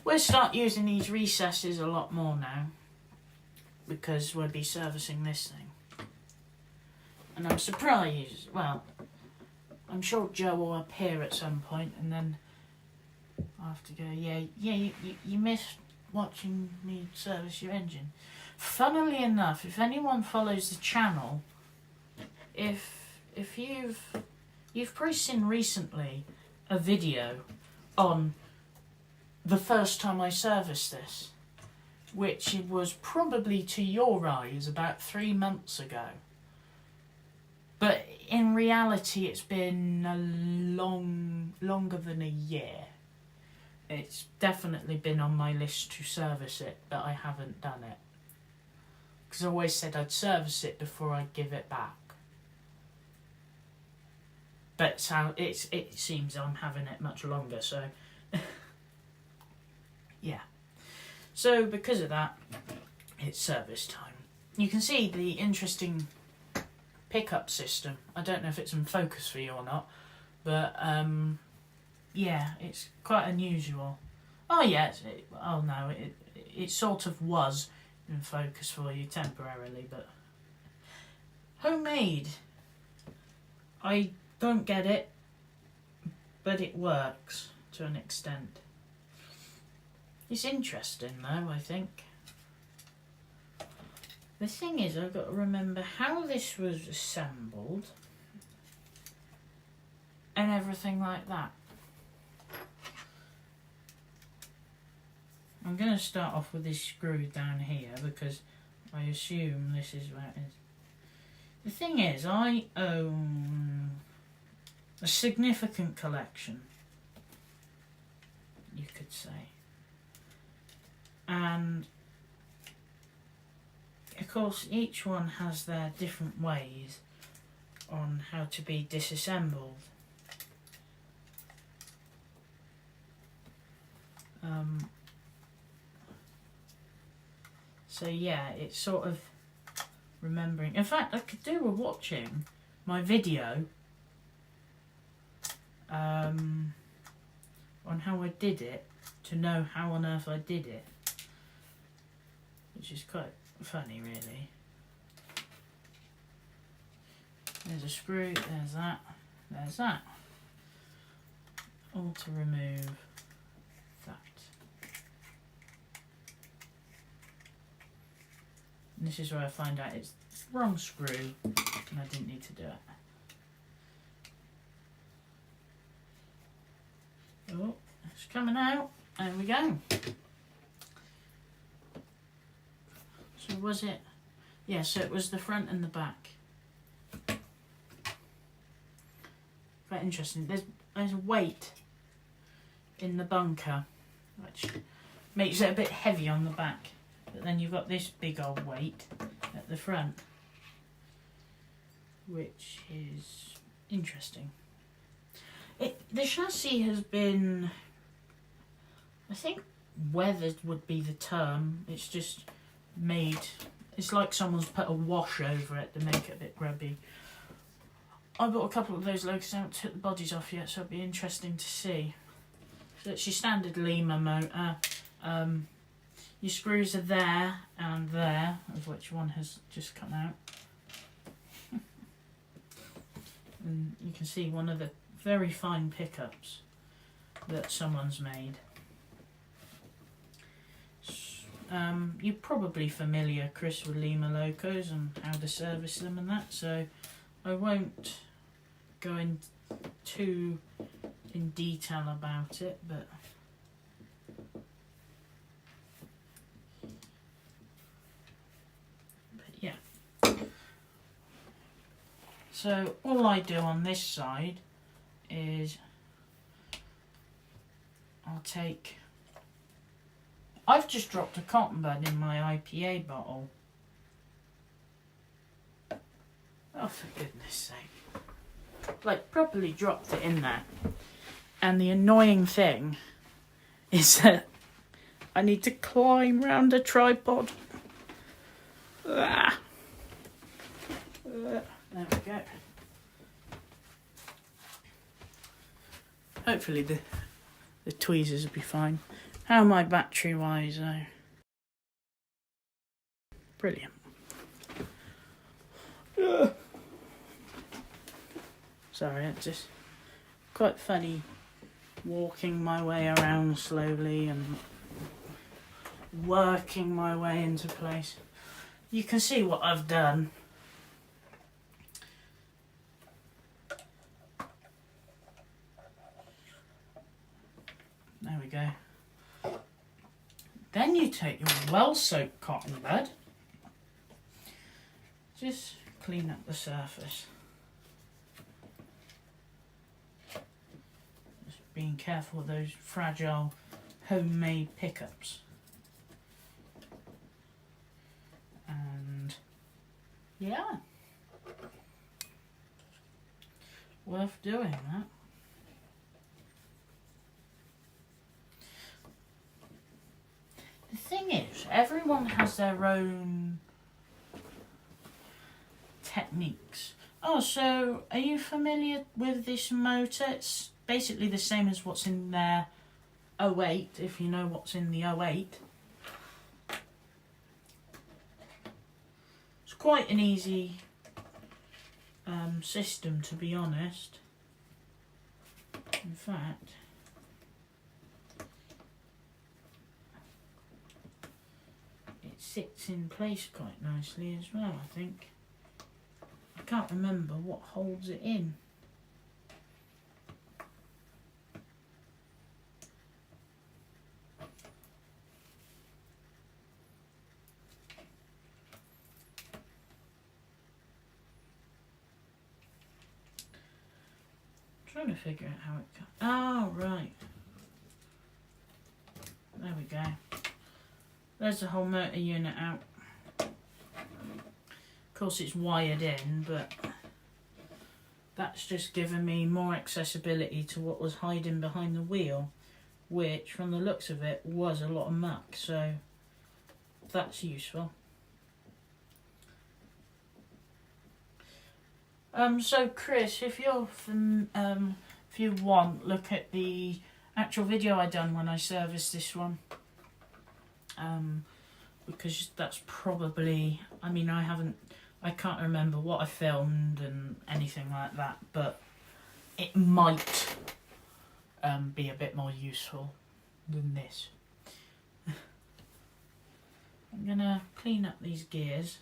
We'll start using these recesses a lot more now, because we'll be servicing this thing. And I'm surprised, well, I'm sure Joe will appear at some point, and then I'll have to go, yeah, you missed watching me service your engine. Funnily enough, if anyone follows the channel, if you've probably seen recently a video on the first time I serviced this, which was probably to your eyes about 3 months ago. But in reality, it's been longer than a year. It's definitely been on my list to service it, but I haven't done it. Because I always said I'd service it before I'd give it back. But so it seems I'm having it much longer, so... yeah. So because of that, it's service time. You can see the interesting pickup system. I don't know if it's in focus for you or not, but yeah, it's quite unusual. Oh yeah, oh no, it sort of was in focus for you temporarily, but Homemade. I don't get it, but it works to an extent. It's interesting though, I think. The thing is, I've got to remember how this was assembled and everything like that. I'm going to start off with this screw down here because I assume this is where it is. The thing is, I own a significant collection, you could say. And of course each one has their different ways on how to be disassembled. So yeah, it's sort of remembering. In fact, I could do with watching my video on how I did it to know how on earth I did it, which is quite funny really. There's a screw, there's that, all to remove that. And this is where I find out it's the wrong screw and I didn't need to do it. Oh, it's coming out. There we go. So was it? Yeah, so it was the front and the back. Quite interesting. There's a weight in the bunker, which makes it a bit heavy on the back. But then you've got this big old weight at the front, which is interesting. The chassis has been, I think weathered would be the term. It's just made, it's like someone's put a wash over it to make it a bit grubby. I bought a couple of those Locos, I haven't took the bodies off yet, so it'll be interesting to see. So it's your standard Lima motor. Your screws are there and there, of which one has just come out. And you can see one of the very fine pickups that someone's made. You're probably familiar, Chris, with Lima Locos and how to service them and that, so I won't go in too in detail about it, but yeah. So all I do on this side is I've just dropped a cotton bud in my IPA bottle. Oh, for goodness sake. Like, properly dropped it in there. And the annoying thing is that I need to climb round a tripod. There we go. Hopefully the tweezers will be fine. How am I battery wise though? Brilliant. Sorry, it's just quite funny walking my way around slowly and working my way into place. You can see what I've done. There we go. Then you take your well-soaked cotton bud, just clean up the surface. Just being careful with those fragile homemade pickups. And yeah, worth doing that. The thing is, everyone has their own techniques. Oh, so are you familiar with this motor? It's basically the same as what's in their 08, if you know what's in the 08. It's quite an easy system, to be honest. In fact, it sits in place quite nicely as well, I think. I can't remember what holds it in. Trying to figure out how it comes. Oh, right. There we go. There's the whole motor unit out. Of course it's wired in, but that's just given me more accessibility to what was hiding behind the wheel, which from the looks of it was a lot of muck, so that's useful. So Chris, if you want, look at the actual video I done when I serviced this one. Because that's probably, I mean, I can't remember what I filmed and anything like that, but it might be a bit more useful than this. I'm gonna clean up these gears.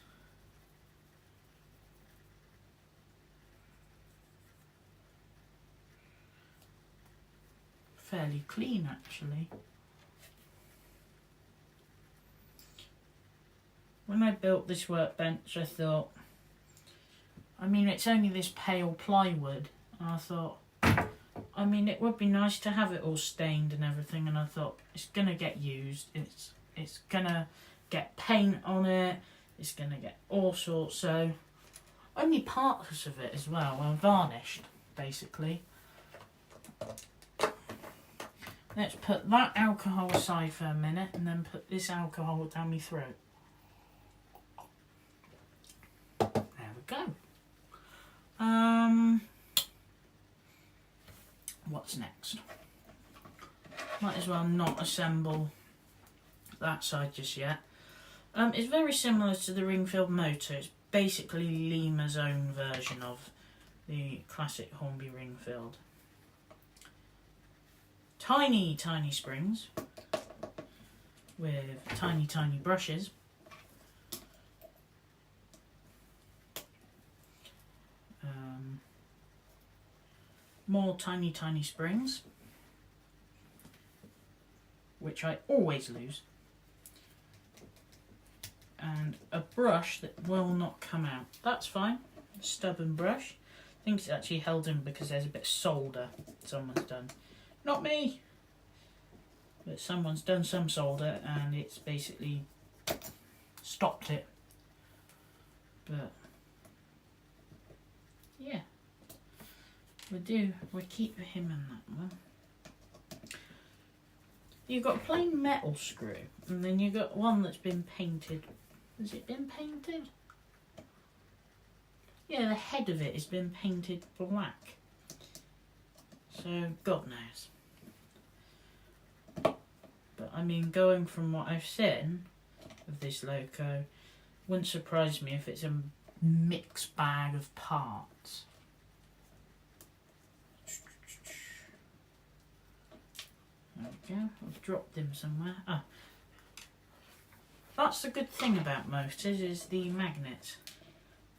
Fairly clean, actually. When I built this workbench, I thought, I mean, it's only this pale plywood, and I thought, I mean, it would be nice to have it all stained and everything, and I thought, it's gonna get used, it's gonna get paint on it, it's gonna get all sorts, so only parts of it as well are varnished, basically. Let's put that alcohol aside for a minute and then put this alcohol down my throat. There we go. What's next? Might as well not assemble that side just yet. It's very similar to the Ringfield motor. It's basically Lima's own version of the classic Hornby Ringfield. Tiny, tiny springs with tiny, tiny brushes. More tiny, tiny springs, which I always lose. And a brush that will not come out. That's fine. Stubborn brush. I think it's actually held in because there's a bit of solder someone's done. Not me, but someone's done some solder and it's basically stopped it. But yeah, we'll keep him in that one. You've got a plain metal screw, and then you've got one that's been painted. Has it been painted? Yeah, the head of it has been painted black. So, God knows. But, I mean, going from what I've seen of this loco, wouldn't surprise me if it's a mixed bag of parts. There we go. I've dropped him somewhere. Ah. That's the good thing about motors, is the magnets.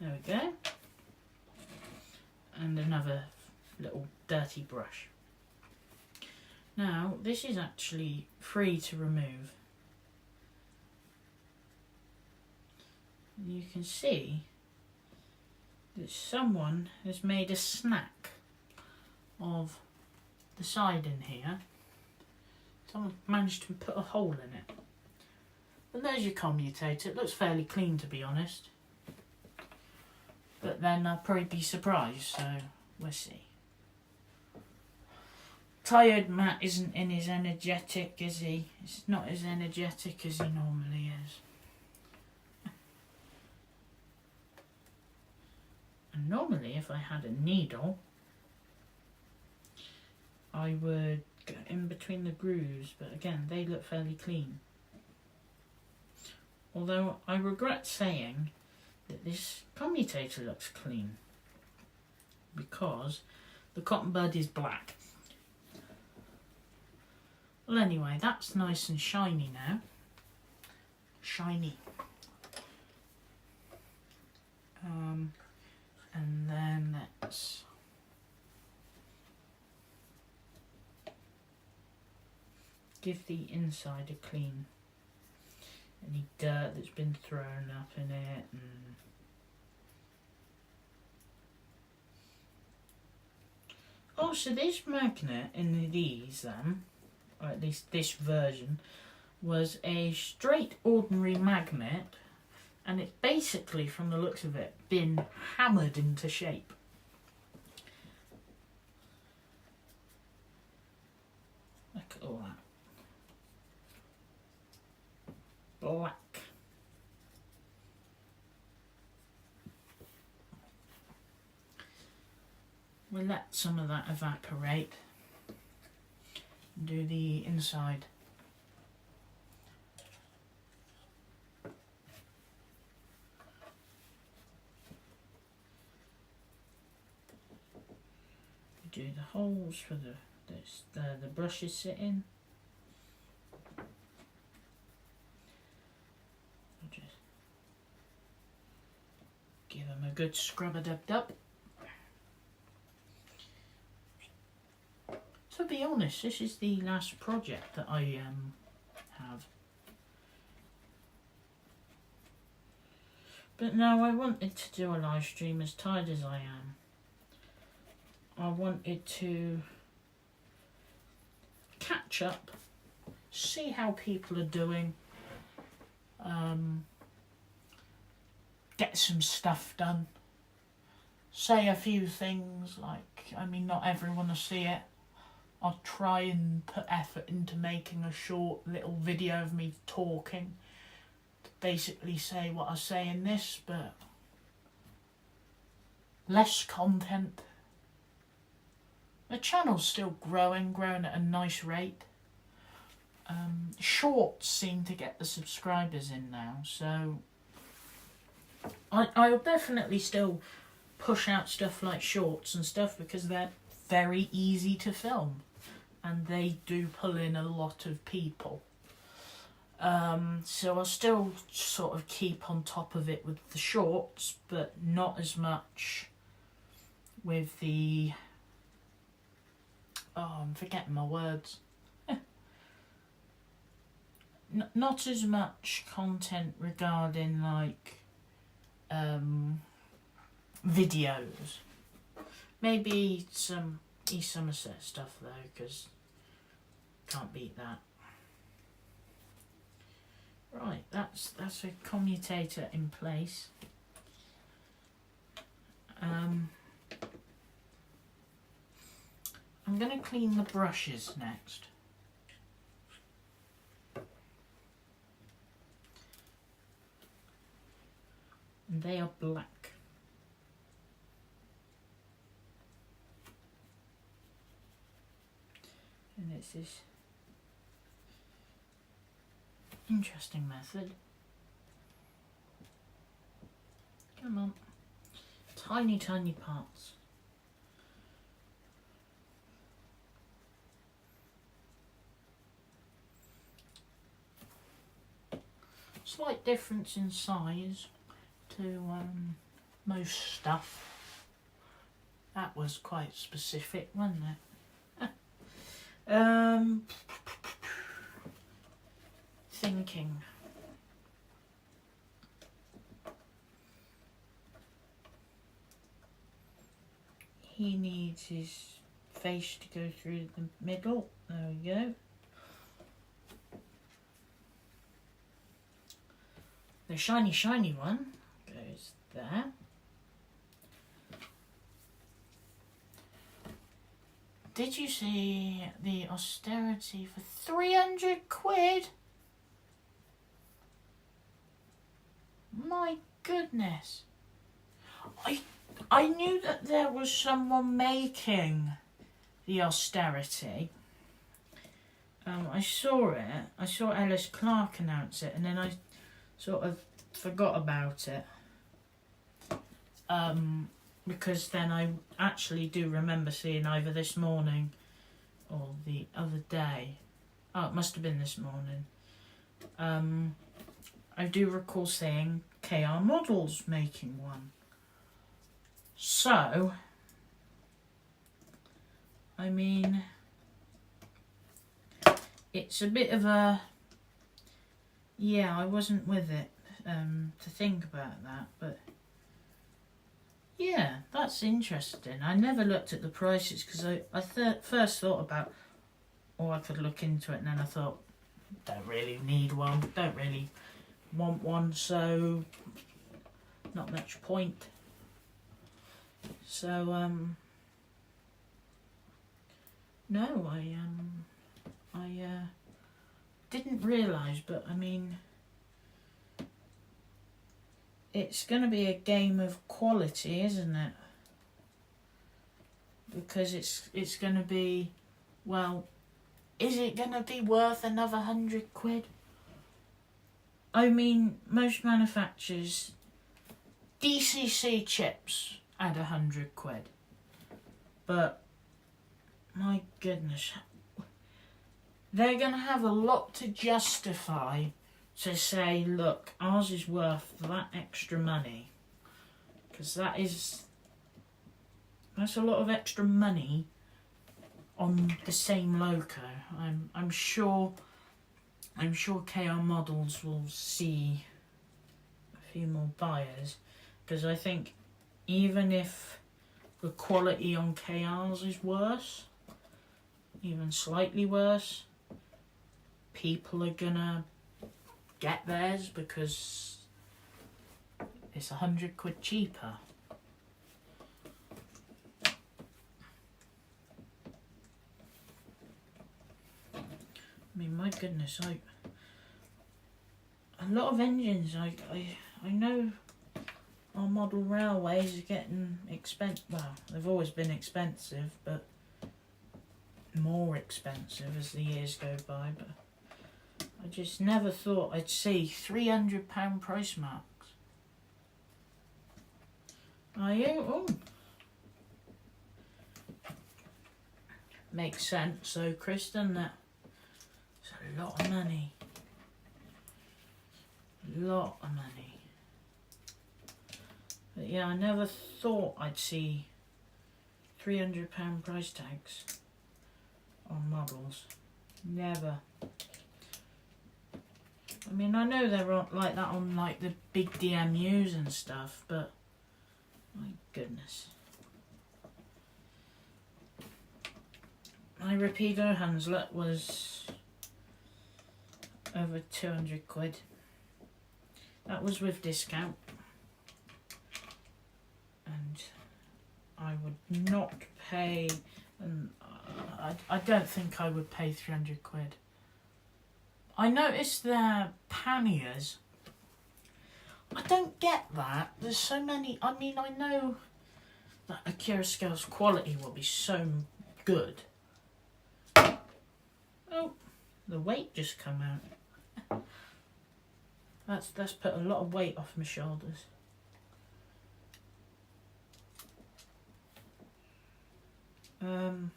There we go. And another little dirty brush. Now, this is actually free to remove. You can see that someone has made a snack of the side in here. Someone managed to put a hole in it. And there's your commutator. It looks fairly clean, to be honest. But then I'll probably be surprised, so we'll see. Tired Matt isn't in his energetic, is he? It's not as energetic as he normally is. And normally, if I had a needle, I would go in between the grooves, but again, they look fairly clean. Although I regret saying that this commutator looks clean. because the cotton bud is black. Well, anyway, that's nice and shiny now. Shiny. And then let's give the inside a clean. Any dirt that's been thrown up in it, and so this magnet in these or at least this version, was a straight ordinary magnet, and it's basically, from the looks of it, been hammered into shape. Look at all that. Black. We'll let some of that evaporate and do the inside. We do the holes for the brushes sit in. Just give them a good scrub-a-dub-dub. To be honest, this is the last project that I have. But no, I wanted to do a live stream, as tired as I am. I wanted to catch up, see how people are doing, get some stuff done, say a few things, like, I mean, not everyone will see it. I'll try and put effort into making a short little video of me talking to basically say what I say in this, but less content. The channel's still growing at a nice rate. Shorts seem to get the subscribers in now, so I'll definitely still push out stuff like shorts and stuff, because they're very easy to film and they do pull in a lot of people. So I'll still sort of keep on top of it with the shorts, but not as much with the... Oh, I'm forgetting my words. Not as much content regarding, like, videos. Maybe some East Somerset stuff though, because can't beat that. Right, that's a commutator in place. I'm going to clean the brushes next. And they are black. And it's this interesting method. Come on. Tiny, tiny parts. Slight difference in size to most stuff. That was quite specific, wasn't it? Thinking. He needs his face to go through the middle. There we go. The shiny, shiny one goes there. Did you see the austerity for 300 quid? My goodness. I knew that there was someone making the austerity. I saw it. I saw Ellis Clark announce it, and then I sort of forgot about it. because then I actually do remember seeing either this morning or the other day. Oh, it must have been this morning. I do recall seeing KR Models making one. So, I mean, it's a bit of a... Yeah, I wasn't with it to think about that, but yeah, that's interesting. I never looked at the prices because I first thought about, I could look into it, and then I thought, don't really need one, don't really want one, so not much point. So no, I didn't realise, but I mean, it's going to be a game of quality, isn't it? Because it's going to be, well, is it going to be worth another £100? I mean, most manufacturers, DCC chips at £100, but my goodness, they're going to have a lot to justify to say, look, ours is worth that extra money, because that's a lot of extra money on the same loco. I'm sure KR Models will see a few more buyers, because I think even if the quality on KR's is worse, even slightly worse, people are gonna get theirs because it's £100 cheaper. I mean, my goodness, a lot of engines, I know our model railways are getting expensive. Well, they've always been expensive, but more expensive as the years go by. But I just never thought I'd see £300 price marks. Oh. Makes sense, so Chris, doesn't it? It's a lot of money. Lot of money. But yeah, I never thought I'd see £300 price tags on models. Never. I mean, I know they're like that on like the big DMUs and stuff, but my goodness. My Rapido Hanslet was over £200. That was with discount, and I would not pay, and I don't think I would pay £300. I noticed their panniers. I don't get that. There's so many. I mean, I know that Akira Scale's quality will be so good. Oh, the weight just come out. That's put a lot of weight off my shoulders. Come on.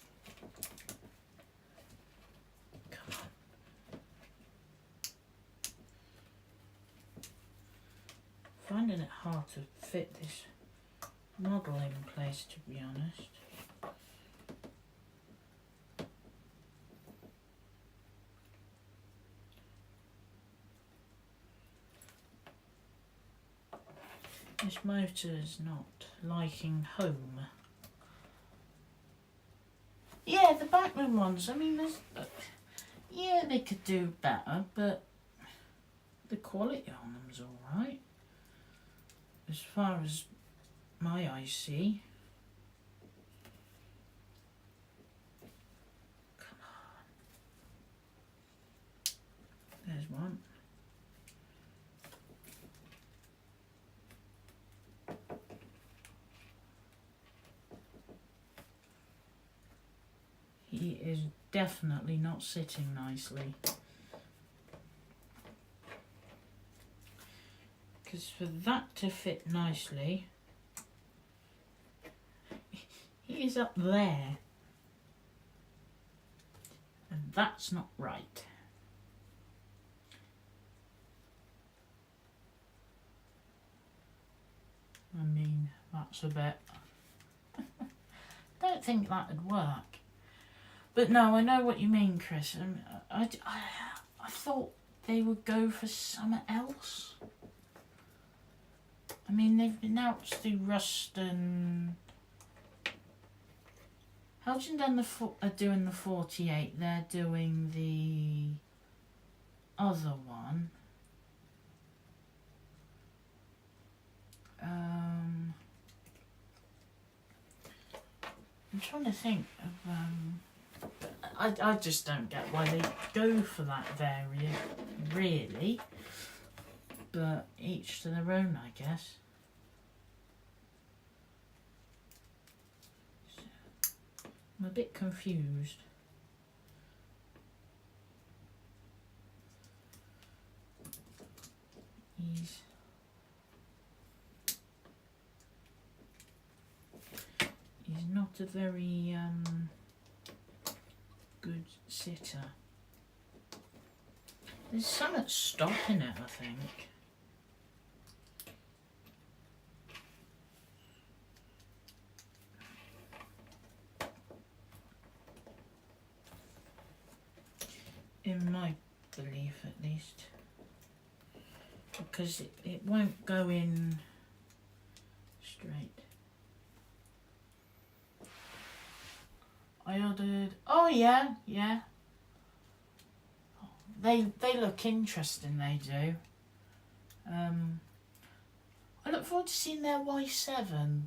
Finding it hard to fit this model in place, to be honest. This motor's not liking home. Yeah, the Bachmann ones, I mean, yeah, they could do better, but the quality on them's alright. As far as my eyes see. Come on. There's one. He is definitely not sitting nicely. Because for that to fit nicely, is up there. And that's not right. I mean, that's a bit... don't think that'd work. But no, I know what you mean, Chris. I thought they would go for something else. I mean, they've announced the Rust and... Helgen are doing the 48, they're doing the other one. I'm trying to think of... I just don't get why they go for that variant, really. But each to their own, I guess. I'm a bit confused. He's not a very good sitter. There's something stopping it, I think. In my belief, at least. Because it won't go in straight. I ordered... oh yeah, yeah. They look interesting, they do. I look forward to seeing their Y7.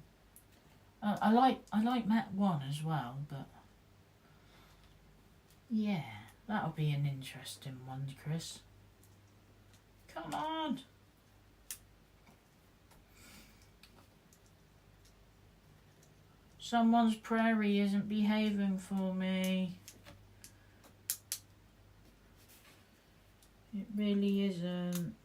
I like Met 1 as well, but... yeah, that'll be an interesting one, Chris. Come on! Someone's prairie isn't behaving for me. It really isn't.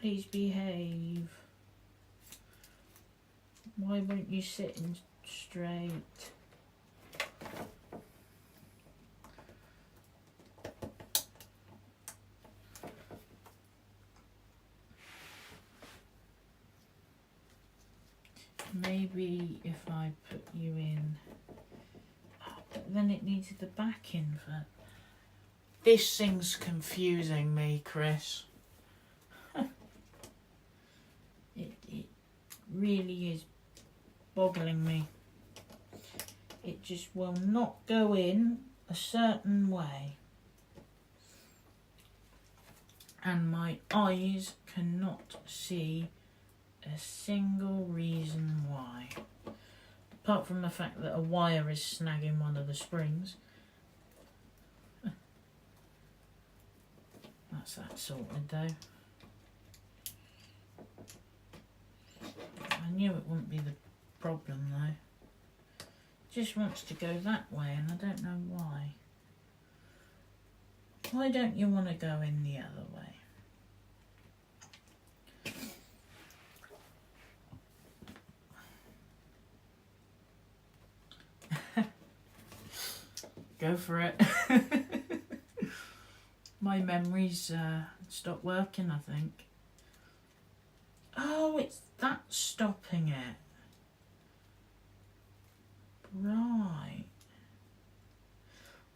Please behave. Why won't you sit in straight? Maybe if I put you in... but then it needed the back in for... this thing's confusing me, Chris. It really is boggling me. It just will not go in a certain way. And my eyes cannot see a single reason why. Apart from the fact that a wire is snagging one of the springs. That's that sorted though. I knew it wouldn't be the problem though. Just wants to go that way and I don't know why. Why don't you want to go in the other way? Go for it. My memories stopped working, I think. Oh, it's that stopping it. Right.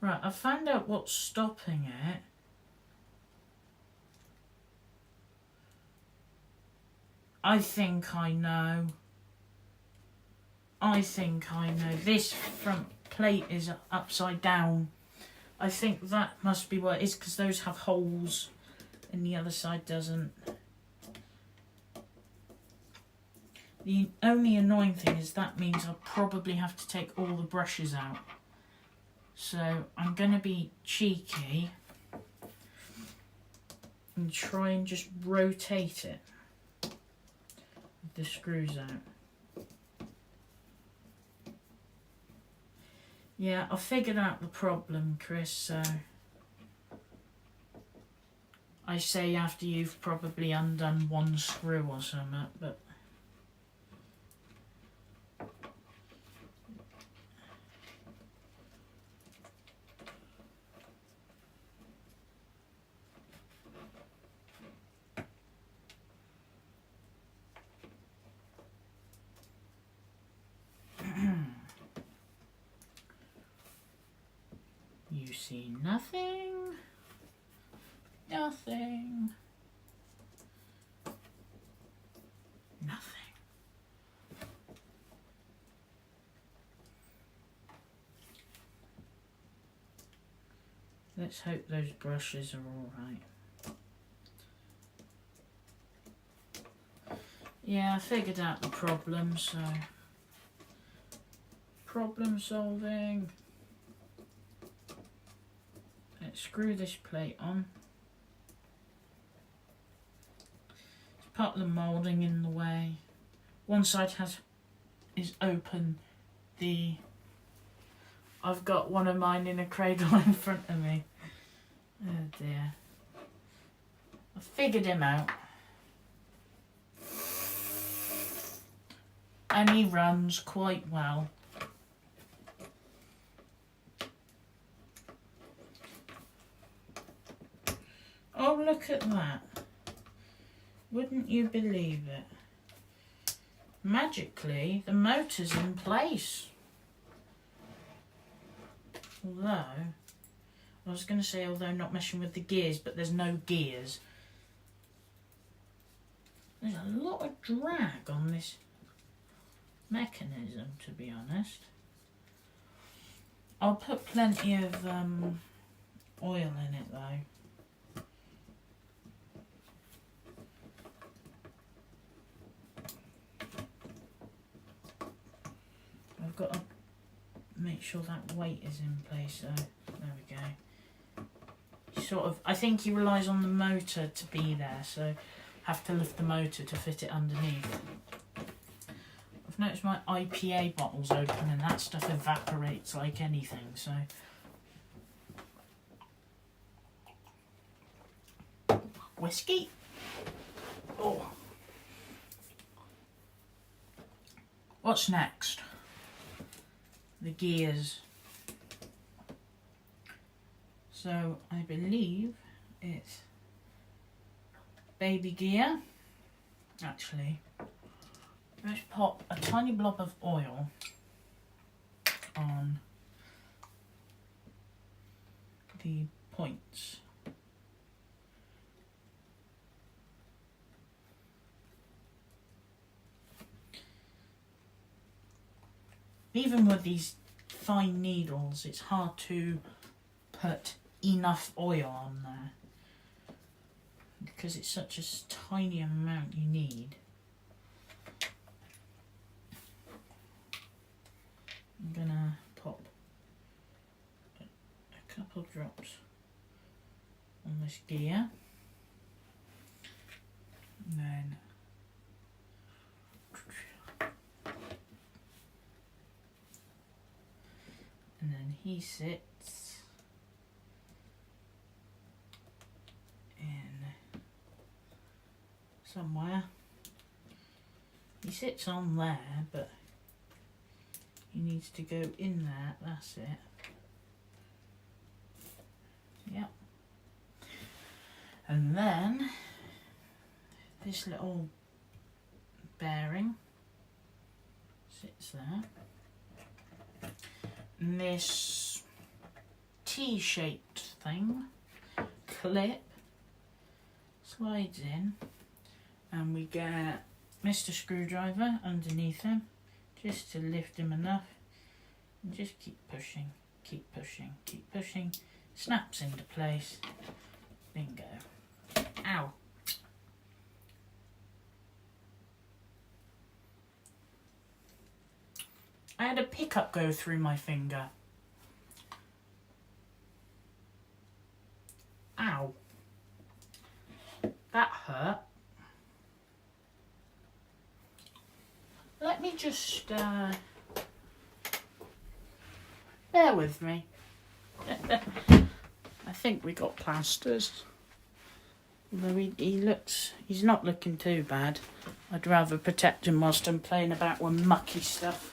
Right, I found out what's stopping it. I think I know. I think I know. This front plate is upside down. I think that must be what it is, because those have holes and the other side doesn't. The only annoying thing is that means I'll probably have to take all the brushes out. So I'm going to be cheeky and try and just rotate it with the screws out. Yeah, I figured out the problem, Chris, so I say after you've probably undone one screw or something, but you see nothing. Nothing. Nothing. Let's hope those brushes are all right. Yeah, I figured out the problem, so problem solving. Let's screw this plate on. Part of the moulding in the way. One side is open. I've got one of mine in a cradle in front of me. Oh dear. I figured him out. And he runs quite well. Oh, look at that. Wouldn't you believe it? Magically, the motor's in place. Although, I was going to say, although not messing with the gears, but there's no gears. There's a lot of drag on this mechanism, to be honest. I'll put plenty of oil in it, though. I've got to make sure that weight is in place, so there we go. Sort of, I think he relies on the motor to be there, so have to lift the motor to fit it underneath. I've noticed my IPA bottle's open and that stuff evaporates like anything, so. Whiskey. Oh. What's next? The gears. So I believe it's baby gear. Actually, let's pop a tiny blob of oil on the points. Even with these fine needles, it's hard to put enough oil on there because it's such a tiny amount you need. I'm gonna pop a couple drops on this gear, and then he sits in somewhere. He sits on there, but he needs to go in there. That's it. Yep. And then this little bearing sits there. And this T-shaped thing, clip, slides in, and we get Mr. Screwdriver underneath him, just to lift him enough, and just keep pushing, keep pushing, keep pushing, snaps into place, bingo. Ow. I had a pickup go through my finger. Ow. That hurt. Let me just, bear with me. I think we got plasters. Although he's not looking too bad. I'd rather protect him whilst I'm playing about with mucky stuff.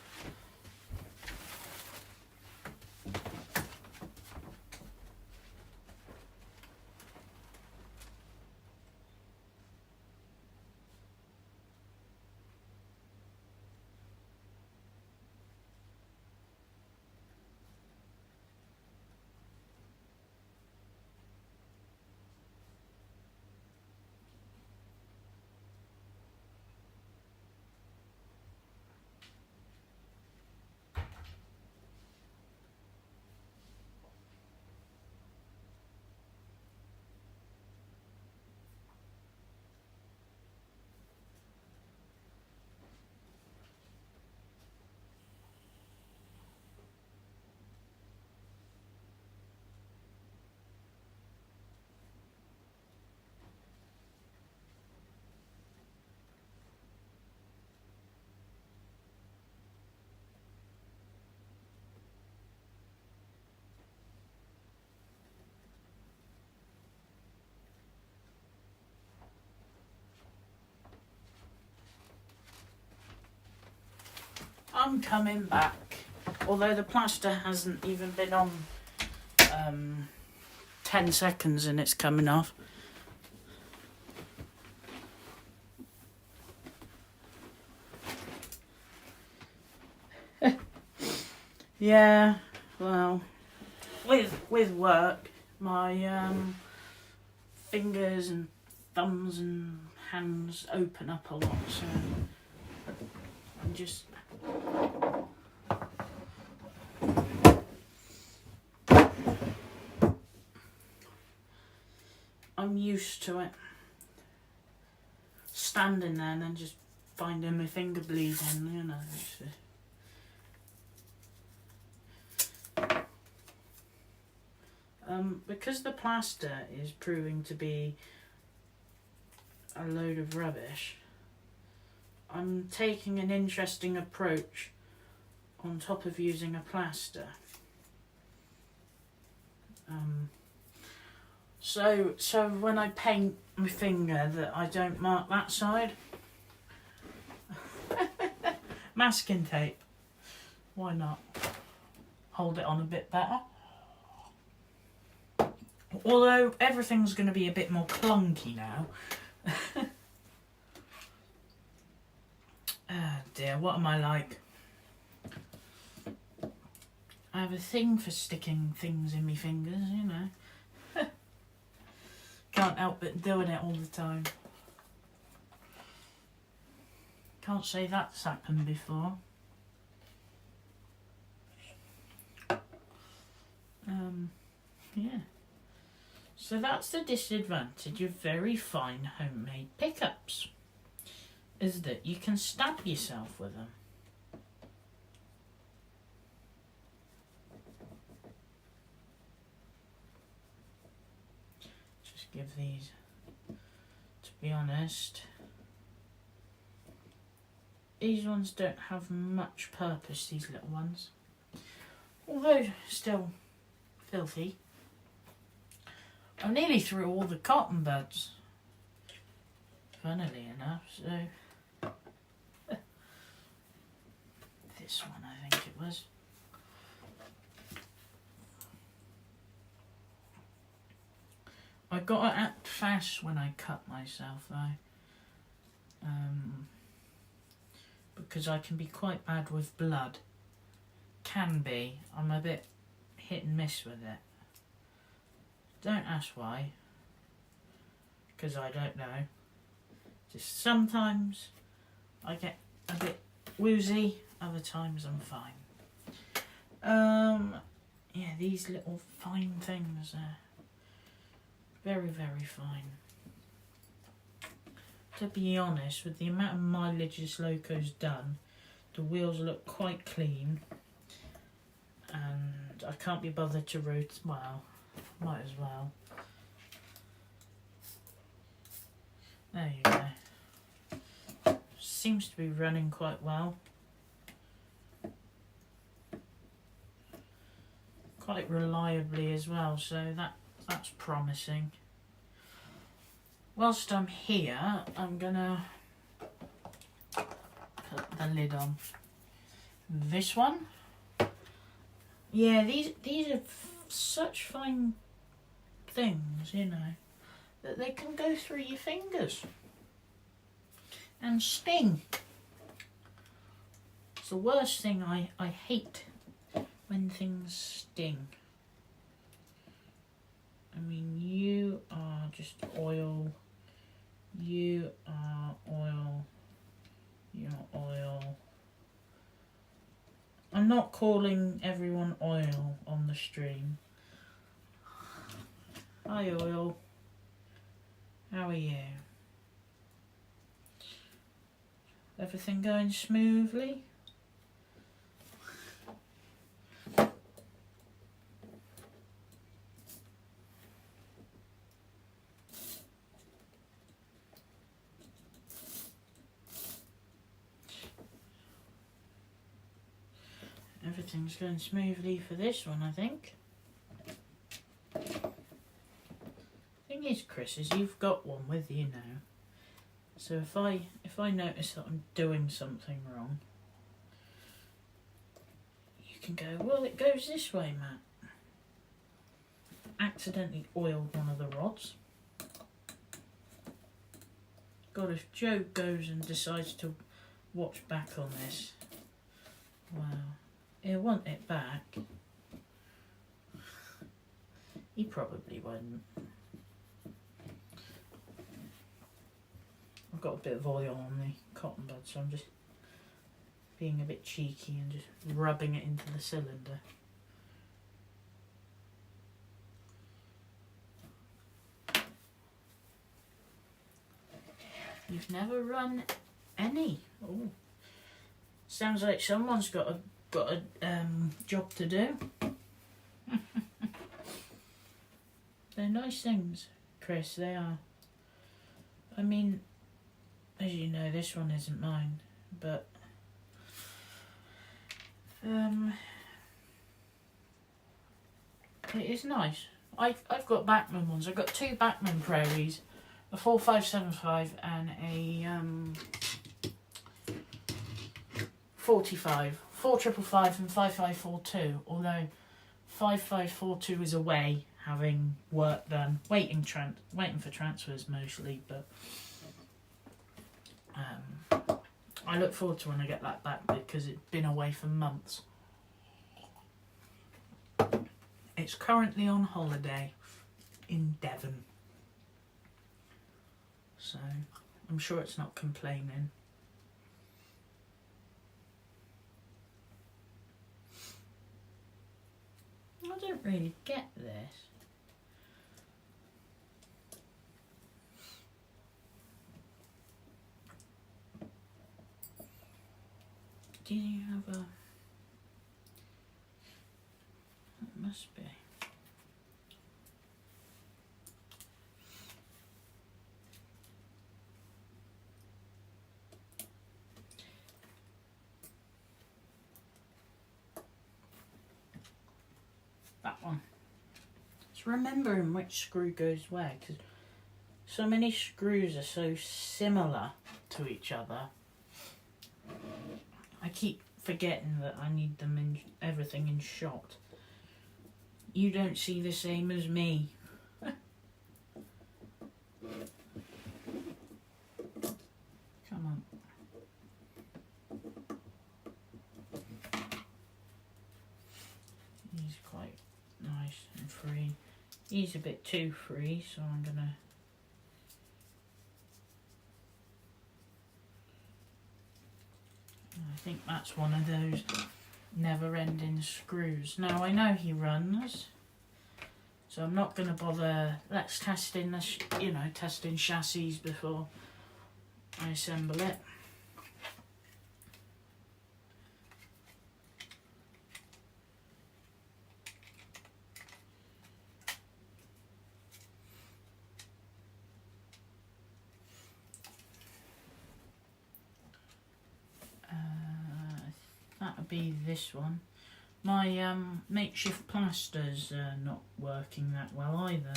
I'm coming back. Although the plaster hasn't even been on 10 seconds and it's coming off. Yeah, well, with work, my fingers and thumbs and hands open up a lot, so I'm just I'm used to it. Standing there and then just finding my finger bleeding, you know. Because the plaster is proving to be a load of rubbish, I'm taking an interesting approach on top of using a plaster. So when I paint my finger, that I don't mark that side. Masking tape. Why not? Hold it on a bit better. Although everything's going to be a bit more clunky now. Oh dear, what am I like? I have a thing for sticking things in my fingers, you know. Can't help but doing it all the time. Can't say that's happened before. Yeah. So that's the disadvantage of very fine homemade pickups, is that you can stab yourself with them. Just give these, to be honest, these ones don't have much purpose, these little ones. Although still filthy. I nearly threw all the cotton buds, funnily enough, so this one I think it was. I got to act fast when I cut myself though, because I can be quite bad with blood. Can be. I'm a bit hit and miss with it. Don't ask why, because I don't know. Just sometimes I get a bit woozy, other times I'm fine. Yeah, these little fine things are very, very fine. To be honest, with the amount of mileage this Loco's done, the wheels look quite clean, and I can't be bothered to route. Well, might as well. There you go. Seems to be running quite well. Quite reliably as well, so that's promising. whilst I'm here, I'm gonna put the lid on this one. Yeah, these are such fine things, you know, that they can go through your fingers and sting. It's the worst thing. I hate when things sting. I mean, you are just oil. You are oil. You're oil. I'm not calling everyone oil on the stream. Hi, oil. How are you? Everything going smoothly? Everything's going smoothly for this one, I think. Thing is, Chris, is you've got one with you now. So if I notice that I'm doing something wrong, you can go, well, it goes this way, Matt. Accidentally oiled one of the rods. God, if Joe goes and decides to watch back on this, wow, he'll want it back. He probably won't. I've got a bit of oil on the cotton bud, so I'm just being a bit cheeky and just rubbing it into the cylinder. You've never run any. Oh, sounds like someone's got a job to do. They're nice things, Chris. They are. I mean, as you know, this one isn't mine, but it is nice. I've got Bachmann ones. I've got two Bachmann Prairies, a 4575 and a 45, 4555 and 5542. Although 5542 is away having work done, waiting for transfers mostly, but I look forward to when I get that back because it's been away for months. It's currently on holiday in Devon, so I'm sure it's not complaining. I don't really get this. Do you have a... It must be. That one. It's remembering which screw goes where, because so many screws are so similar to each other. I keep forgetting that I need them in everything in shot. You don't see the same as me. Come on. He's quite nice and free. He's a bit too free, so I'm gonna... I think that's one of those never-ending screws. Now I know he runs, so I'm not going to bother. Let's test in the, testing chassis before I assemble it. That would be this one. My makeshift plaster's not working that well either.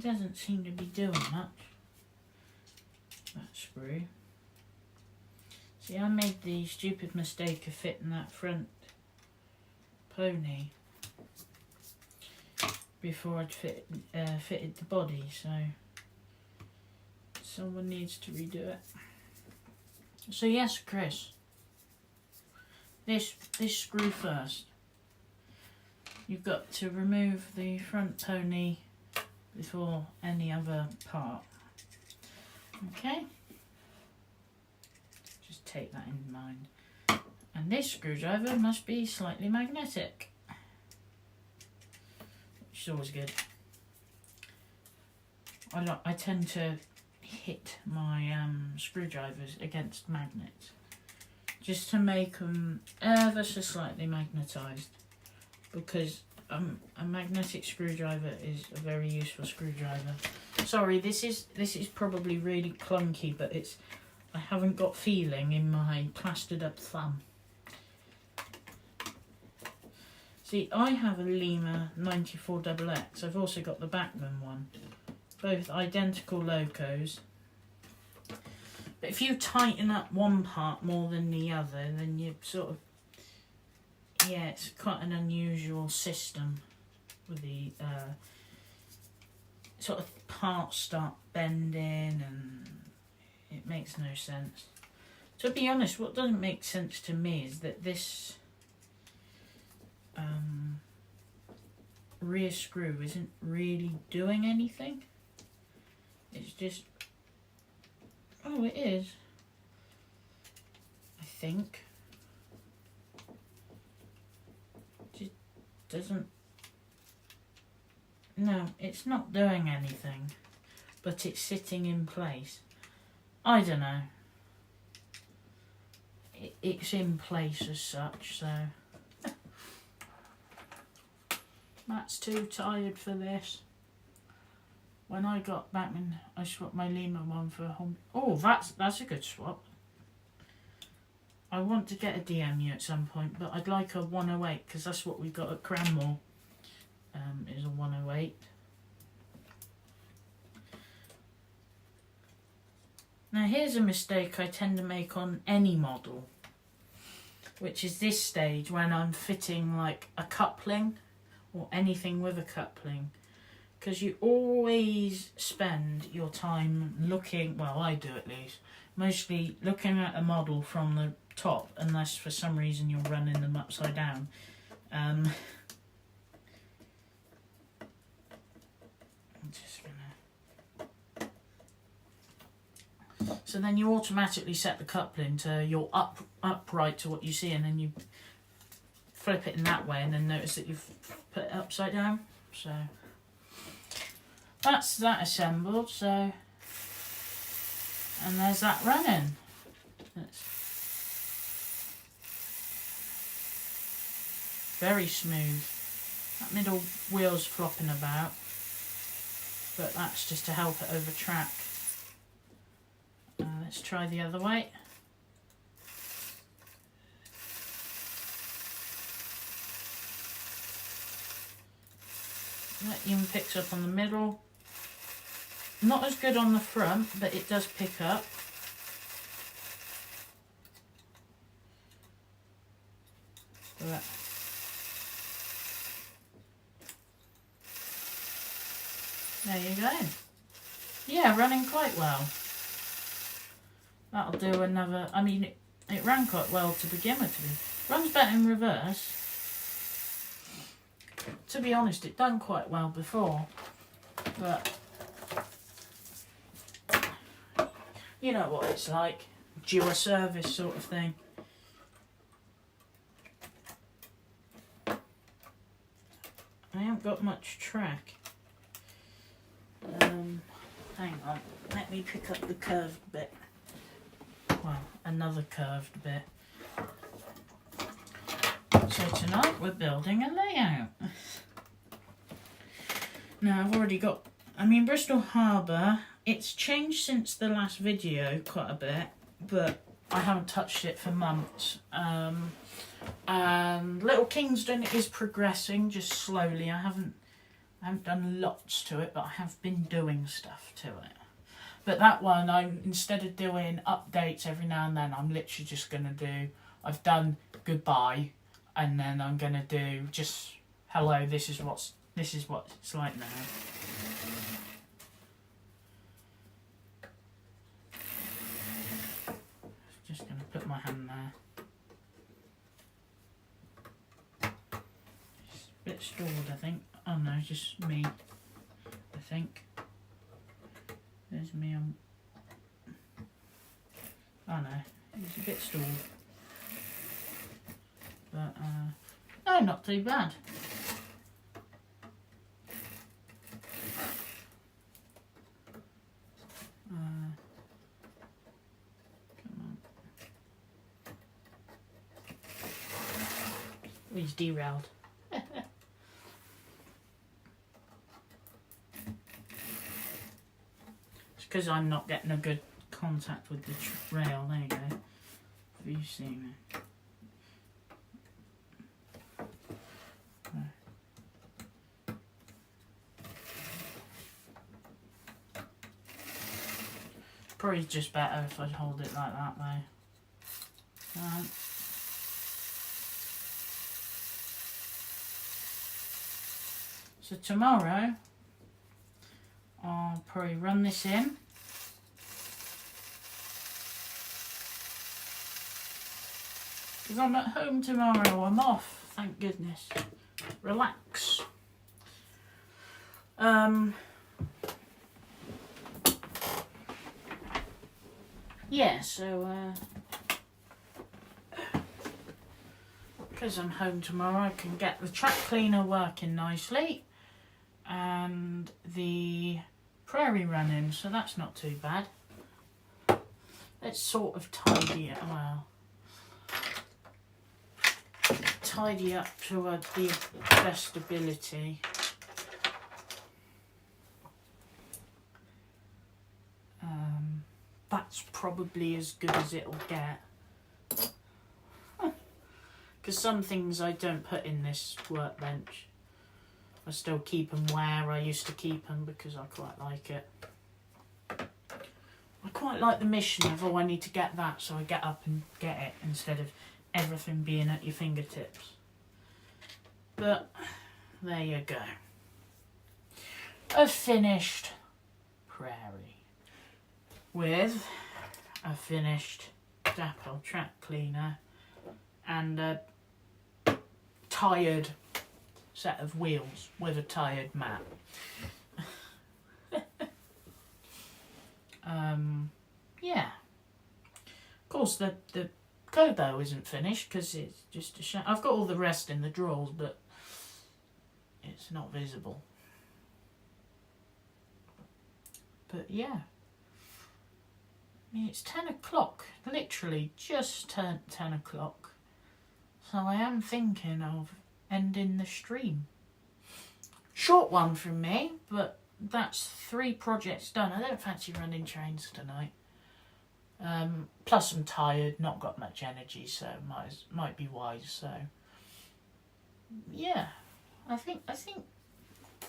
doesn't seem to be doing much. That screw. See, I made the stupid mistake of fitting that front pony before I'd fitted the body, so someone needs to redo it. So yes, Chris, this screw first. You've got to remove the front pony before any other part. Okay? Just take that in mind. And this screwdriver must be slightly magnetic, which is always good. I tend to hit my screwdrivers against magnets just to make them ever so slightly magnetised, because a magnetic screwdriver is a very useful screwdriver. Sorry, this is probably really clunky, but I haven't got feeling in my plastered up thumb. See, I have a Lima 94XX. I've also got the Bachmann one. Both identical locos. But if you tighten up one part more than the other, then you sort of... Yeah, it's quite an unusual system with the sort of parts start bending and it makes no sense. To be honest, what doesn't make sense to me is that this rear screw isn't really doing anything. It's just... Oh, it is. I think. Doesn't... No, it's not doing anything, but it's sitting in place. I don't know. It's in place as such, so Matt's too tired for this. When I got Bachmann, I swapped my Lima one for a home. Oh, that's a good swap. I want to get a DMU at some point, but I'd like a 108 because that's what we've got at Cranmore. Is a 108. Now here's a mistake I tend to make on any model, which is this stage when I'm fitting like a coupling or anything with a coupling, because you always spend your time looking, well I do at least, mostly looking at a model from the top, unless for some reason you're running them upside down. I'm just gonna... So then you automatically set the coupling to your upright to what you see, and then you flip it in that way, and then notice that you've put it upside down. So that's that assembled. So, and there's that running. That's very smooth. That middle wheel's flopping about, but that's just to help it over track. Let's try the other way. That even picks up on the middle. Not as good on the front, but it does pick up. But there you go. Yeah, running quite well. That'll do another... I mean, it ran quite well to begin with. Runs better in reverse. To be honest, it done quite well before. But you know what it's like. Due a service sort of thing. I haven't got much track. Hang on. Let me pick up the curved bit. Well, another curved bit. So tonight we're building a layout. Now I've already got... I mean, Bristol Harbour, it's changed since the last video quite a bit, but I haven't touched it for months. And Little Kingston is progressing just slowly. I I haven't done lots to it, but I have been doing stuff to it. But that one, instead of doing updates every now and then, I'm literally just going to do, I've done goodbye, and then I'm going to do just hello, this is what it's like now. Just going to put my hand there. It's a bit stored, I think. Oh no, just me, I think. There's me on... Oh no, it's a bit stalled. But, no, not too bad. Come on. Oh, he's derailed. Because I'm not getting a good contact with the rail. There you go. Have you seen it? Probably just better if I'd hold it like that though. So tomorrow I'll probably run this in. Because I'm at home tomorrow, I'm off, thank goodness. Relax. Yeah, so because I'm home tomorrow, I can get the track cleaner working nicely and the prairie running, so that's not too bad. Let's sort of tidy it, well, tidy up to the best ability. That's probably as good as it'll get. Because some things I don't put in this workbench. I still keep them where I used to keep them because I quite like it. I quite like the mission of, oh, I need to get that, so I get up and get it instead of everything being at your fingertips. But there you go. A finished prairie with a finished Dapel track cleaner and a tired set of wheels with a tired mat. Yeah. Of course, the Kobo isn't finished because it's just a shame. I've got all the rest in the drawers, but it's not visible. But yeah. I mean, it's 10 o'clock. Literally just turned 10 o'clock. So I am thinking of ending the stream. Short one from me, but that's 3 projects done. I don't fancy running trains tonight. Plus I'm tired, not got much energy, so might be wise. So yeah, I think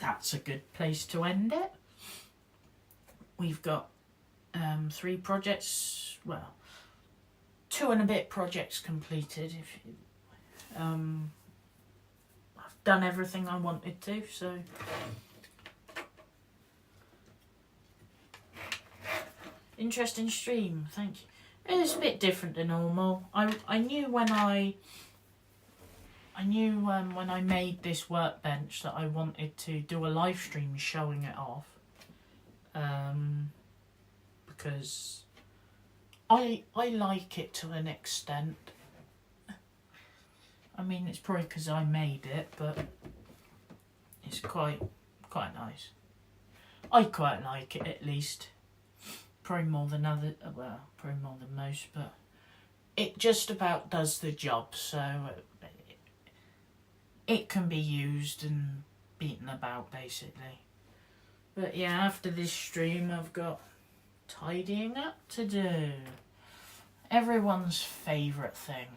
that's a good place to end it. We've got 3 projects, well, 2 and a bit projects completed. I've done everything I wanted to, so interesting stream, thank you. It's a bit different than normal. I knew when I made this workbench that I wanted to do a live stream showing it off, because I like it to an extent. I mean, it's probably because I made it, but it's quite nice. I quite like it, at least. Probably more than probably more than most, but it just about does the job, so it can be used and beaten about, basically. But yeah, after this stream, I've got tidying up to do. Everyone's favourite thing.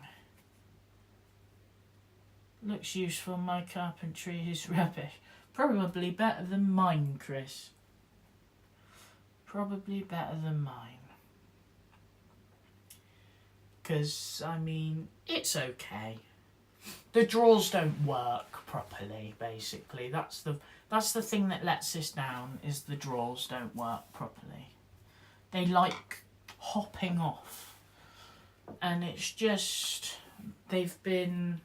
Looks useful, my carpentry is rubbish. Probably better than mine, Chris. Probably better than mine. Because, I mean, it's okay. The drawers don't work properly, basically. That's the thing that lets this down, is the drawers don't work properly. They like hopping off. And it's just, they've been,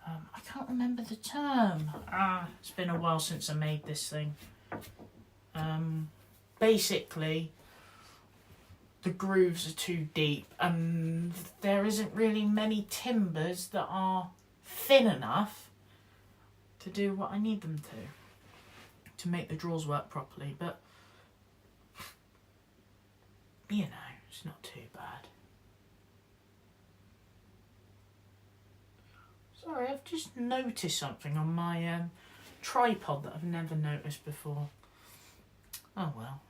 I can't remember the term. It's been a while since I made this thing. Basically, the grooves are too deep and there isn't really many timbers that are thin enough to do what I need them to make the drawers work properly, but you know, it's not too bad. Sorry, I've just noticed something on my tripod that I've never noticed before. Oh well.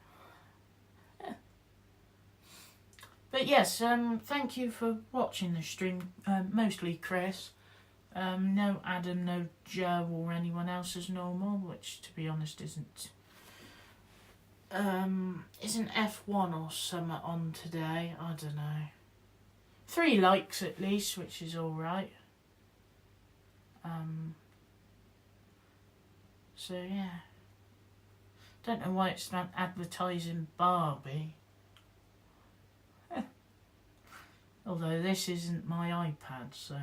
But yes, thank you for watching the stream, mostly Chris. No Adam, no Joe or anyone else as normal, which to be honest isn't F1 or something on today, I don't know. 3 likes at least, which is alright. So yeah. Don't know why it's not advertising Barbie. Although this isn't my iPad, so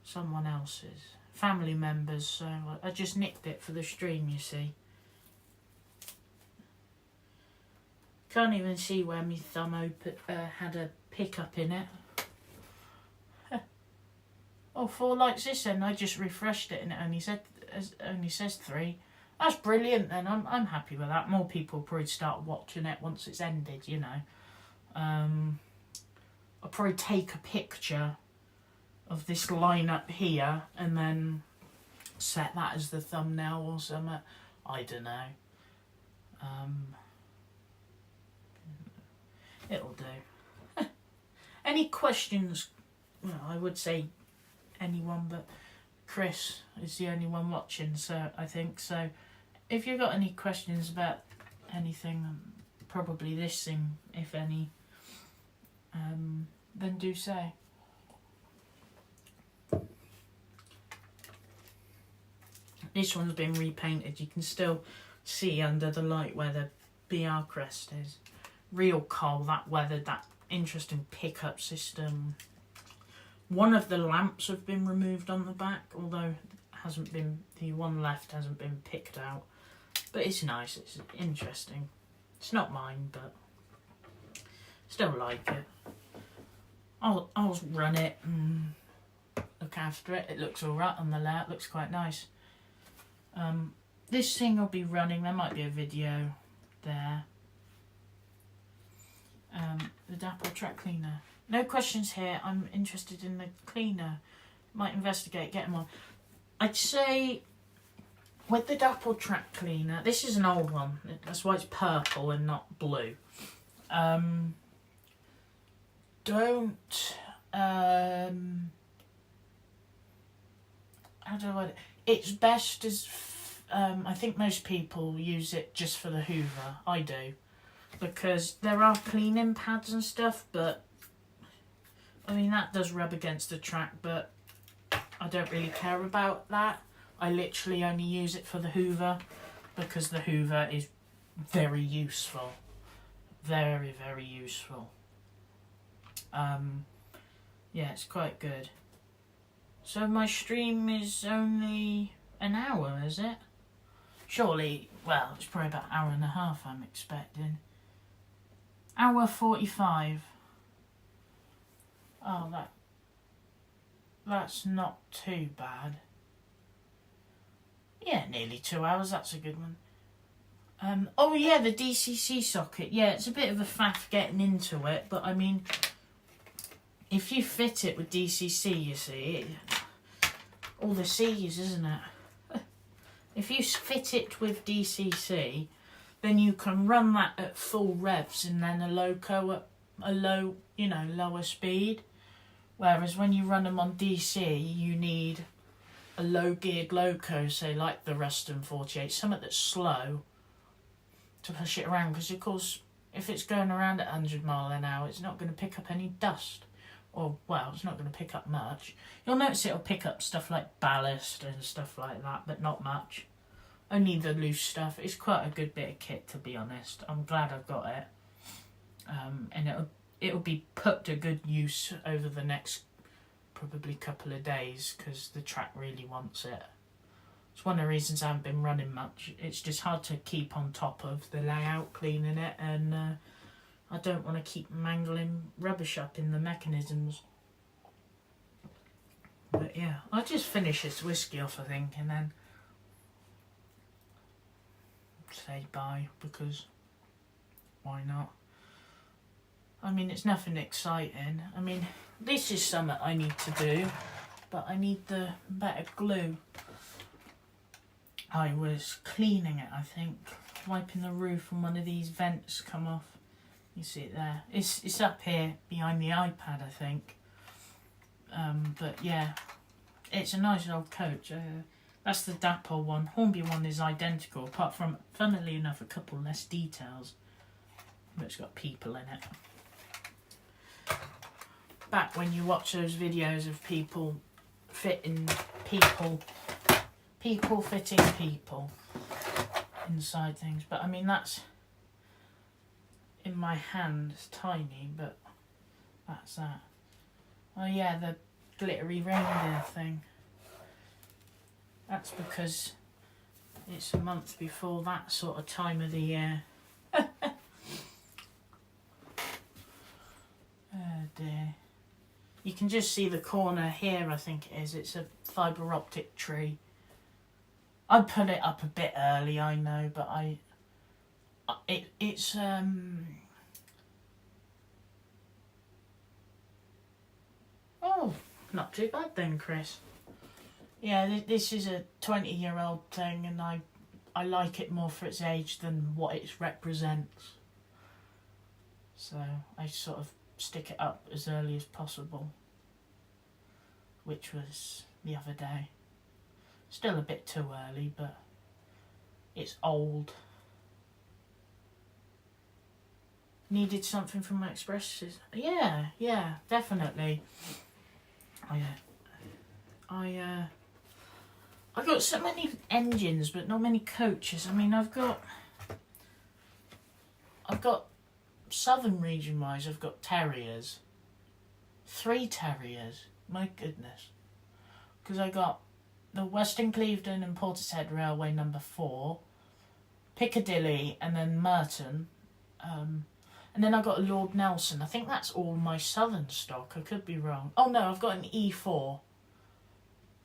someone else's. Family members, so I just nicked it for the stream, you see. Can't even see where my thumb had a pickup in it. Oh, 4 likes this then. I just refreshed it and it only says 3. That's brilliant then. I'm happy with that. More people probably start watching it once it's ended, you know. I'll probably take a picture of this lineup here and then set that as the thumbnail or something. I don't know. It'll do. Any questions? Well, I would say anyone, but Chris is the only one watching, so I think so. If you've got any questions about anything, probably this thing, if any, then do say. This one's been repainted. You can still see under the light where the BR crest is. Real coal, that weathered, that interesting pickup system. One of the lamps have been removed on the back, although hasn't been, the one left hasn't been picked out. But it's nice, it's interesting. It's not mine, but still like it. I'll run it and look after it. It looks alright on the layout, looks quite nice. This thing will be running, there might be a video there. The Dapple track cleaner. No questions here, I'm interested in the cleaner. Might investigate, get them on. I'd say with the Dapple track cleaner, this is an old one, that's why it's purple and not blue. It's best as, I think most people use it just for the Hoover, I do. Because there are cleaning pads and stuff, but I mean that does rub against the track, but I don't really care about that. I literally only use it for the Hoover because the Hoover is very useful. Very, very useful. Yeah, it's quite good. So my stream is only an hour, is it? Surely, well, it's probably about an hour and a half I'm expecting. Hour 45. Oh, that's not too bad. Yeah, nearly 2 hours, that's a good one. Oh yeah, the DCC socket. Yeah, it's a bit of a faff getting into it, but I mean, if you fit it with DCC, you see, all the C's, isn't it? If you fit it with DCC, then you can run that at full revs and then a lower speed. Whereas when you run them on DC, you need a low geared loco, say like the Ruston 48, something that's slow to push it around, because of course if it's going around at 100 mile an hour, it's not going to pick up any dust, or well, it's not going to pick up much. You'll notice it'll pick up stuff like ballast and stuff like that, but not much, only the loose stuff. It's quite a good bit of kit, to be honest. I'm glad I've got it, and it'll be put to good use over the next probably couple of days, because the track really wants it. It's one of the reasons I haven't been running much. It's just hard to keep on top of the layout, cleaning it, and I don't want to keep mangling rubbish up in the mechanisms. But yeah, I'll just finish this whiskey off, I think, and then say bye, because why not? I mean, it's nothing exciting. I mean, this is something I need to do, but I need the better glue. I was cleaning it, I think, wiping the roof, and one of these vents come off. You see it there. It's up here behind the iPad, I think. But yeah, it's a nice old coach. That's the Dapol one. Hornby one is identical, apart from, funnily enough, a couple less details. But it's got people in it. Back when you watch those videos of people fitting people fitting people inside things, but I mean, that's in my hand, it's tiny, but that's that. Oh yeah, the glittery reindeer thing. That's because it's a month before that sort of time of the year. Oh dear. You can just see the corner here, I think it is. It's a fibre optic tree. I put it up a bit early, I know, but it's oh, not too bad then, Chris. Yeah, this is a 20-year-old thing, and I like it more for its age than what it represents. So I sort of stick it up as early as possible, which was the other day. Still a bit too early, but it's old. Needed something from my expresses. Yeah, definitely. I got so many engines, but not many coaches. I mean, I've got southern region wise, I've got terriers. 3 terriers. My goodness. Because I got the Western Clevedon and Portishead Railway number 4, Piccadilly, and then Merton. And then I got a Lord Nelson. I think that's all my southern stock. I could be wrong. Oh no, I've got an E4.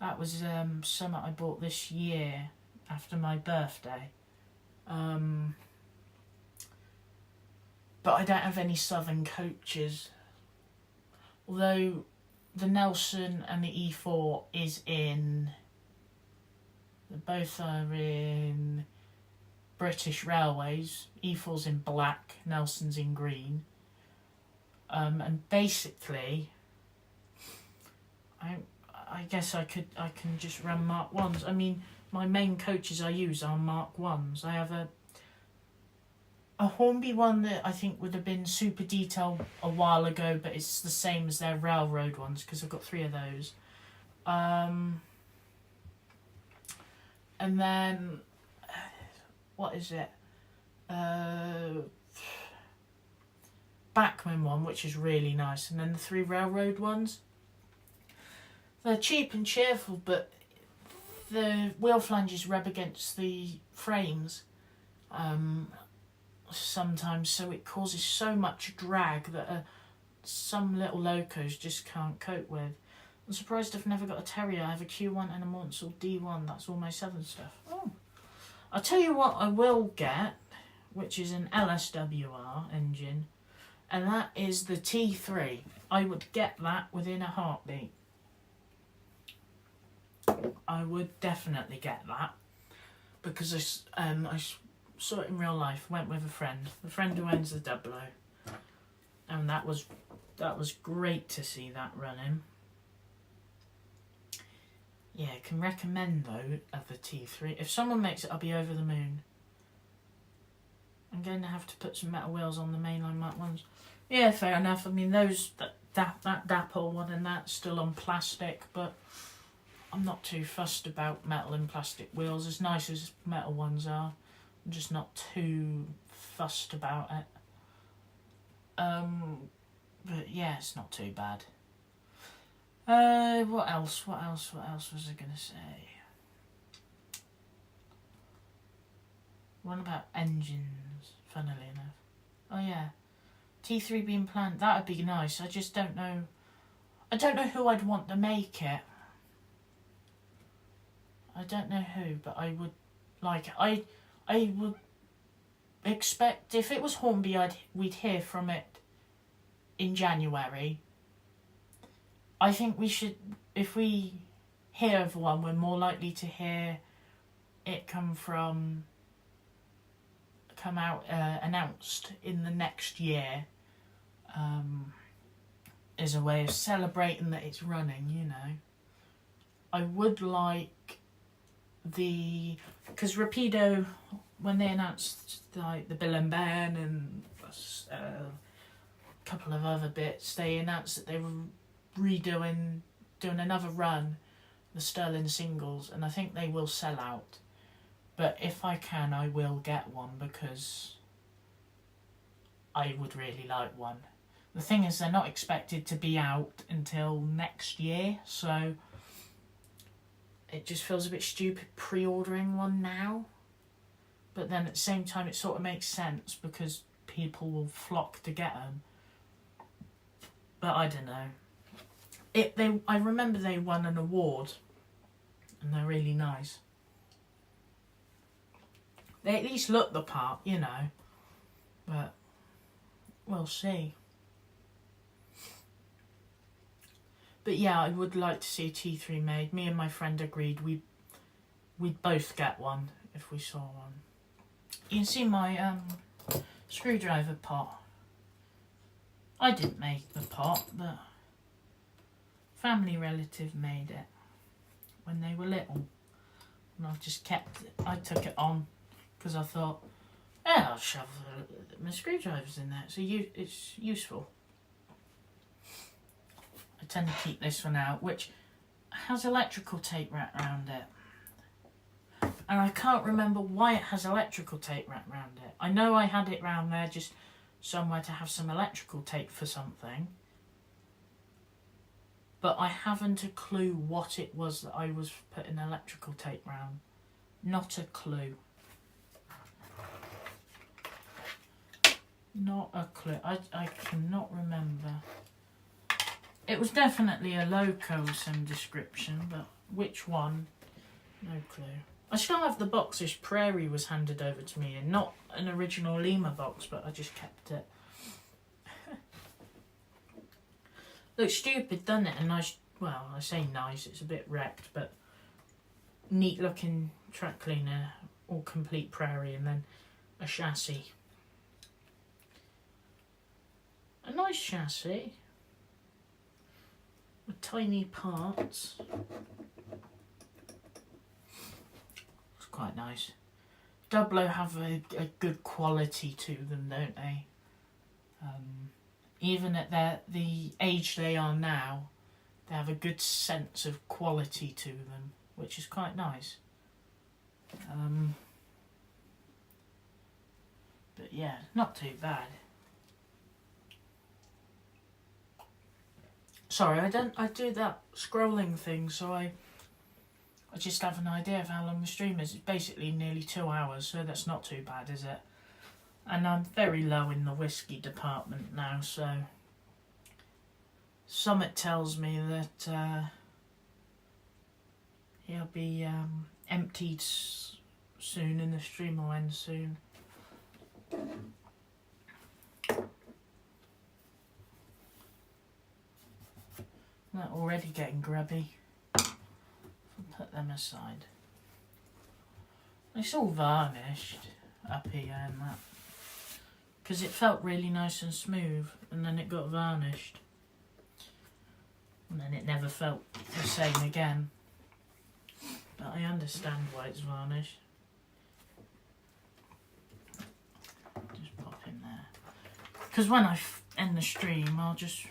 That was something I bought this year after my birthday. But I don't have any southern coaches. Although the Nelson and the E4 is in... Both are in British Railways. E4's in black, Nelson's in green. And basically, I guess I can just run Mark 1s. I mean, my main coaches I use are Mark 1s. I have a Hornby one that I think would have been super detailed a while ago, but it's the same as their railroad ones, because I've got 3 of those. And then, what is it? Bachmann one, which is really nice. And then the 3 railroad ones. They're cheap and cheerful, but the wheel flanges rub against the frames sometimes, so it causes so much drag that some little locos just can't cope with. I'm surprised I've never got a Terrier. I have a Q1 and a Monsell D1. That's all my southern stuff. Oh, I'll tell you what I will get, which is an LSWR engine, and that is the T3. I would get that within a heartbeat. I would definitely get that, because I saw it in real life. Went with a friend who owns the Dublo, and that was great to see that running. Yeah, can recommend though of the T3. If someone makes it, I'll be over the moon. I'm going to have to put some metal wheels on the mainline matte ones. Yeah, fair enough. I mean, those that Dapple one and that's still on plastic, but I'm not too fussed about metal and plastic wheels. As nice as metal ones are, I'm just not too fussed about it. But yeah, it's not too bad. What else was I gonna say? What about engines, funnily enough? Oh yeah, T3 being planned, that would be nice. I just don't know. I don't know who I'd want to make it. I don't know who, but I would like it. I would expect if it was Hornby, we'd hear from it in January. I think we should, if we hear of one, we're more likely to hear it come out announced in the next year, as a way of celebrating that it's running, you know. I would like because Rapido, when they announced like the Bill and Ben and a couple of other bits, they announced that they were doing another run, the Sterling singles, and I think they will sell out. But if I can, I will get one because I would really like one. The thing is, they're not expected to be out until next year, so it just feels a bit stupid pre-ordering one now. But then at the same time, it sort of makes sense because people will flock to get them. But I don't know. I remember they won an award, and they're really nice. They at least look the part, you know, but we'll see. But yeah, I would like to see a T3 made. Me and my friend agreed we'd both get one if we saw one. You can see my screwdriver pot. I didn't make the pot, but family relative made it when they were little, and I've just kept it. I took it on because I thought, yeah, I'll shove my screwdrivers in there. So it's useful. I tend to keep this one out, which has electrical tape wrapped around it, and I can't remember why it has electrical tape wrapped around it. I know I had it round there just somewhere to have some electrical tape for something, but I haven't a clue what it was that I was putting electrical tape round. Not a clue. Not a clue. I cannot remember. It was definitely a loco of some description, but which one? No clue. I still have the box this Prairie was handed over to me in. Not an original Lima box, but I just kept it. Looks stupid, doesn't it? A nice, well, I say nice, it's a bit wrecked, but neat looking track cleaner, all complete Prairie, and then a chassis. A nice chassis with tiny parts. It's quite nice. Dublo have a good quality to them, don't they? Even at the age they are now, they have a good sense of quality to them, which is quite nice. But yeah, not too bad. Sorry, I do that scrolling thing, so I just have an idea of how long the stream is. It's basically nearly 2 hours, so that's not too bad, is it? And I'm very low in the whiskey department now, so Summit tells me that he'll be emptied soon and the stream will end soon. They're already getting grubby. I'll put them aside. It's all varnished up here and that, because it felt really nice and smooth, and then it got varnished, and then it never felt the same again. but I understand why it's varnished. Just pop in there. Because when I end the stream, I'll just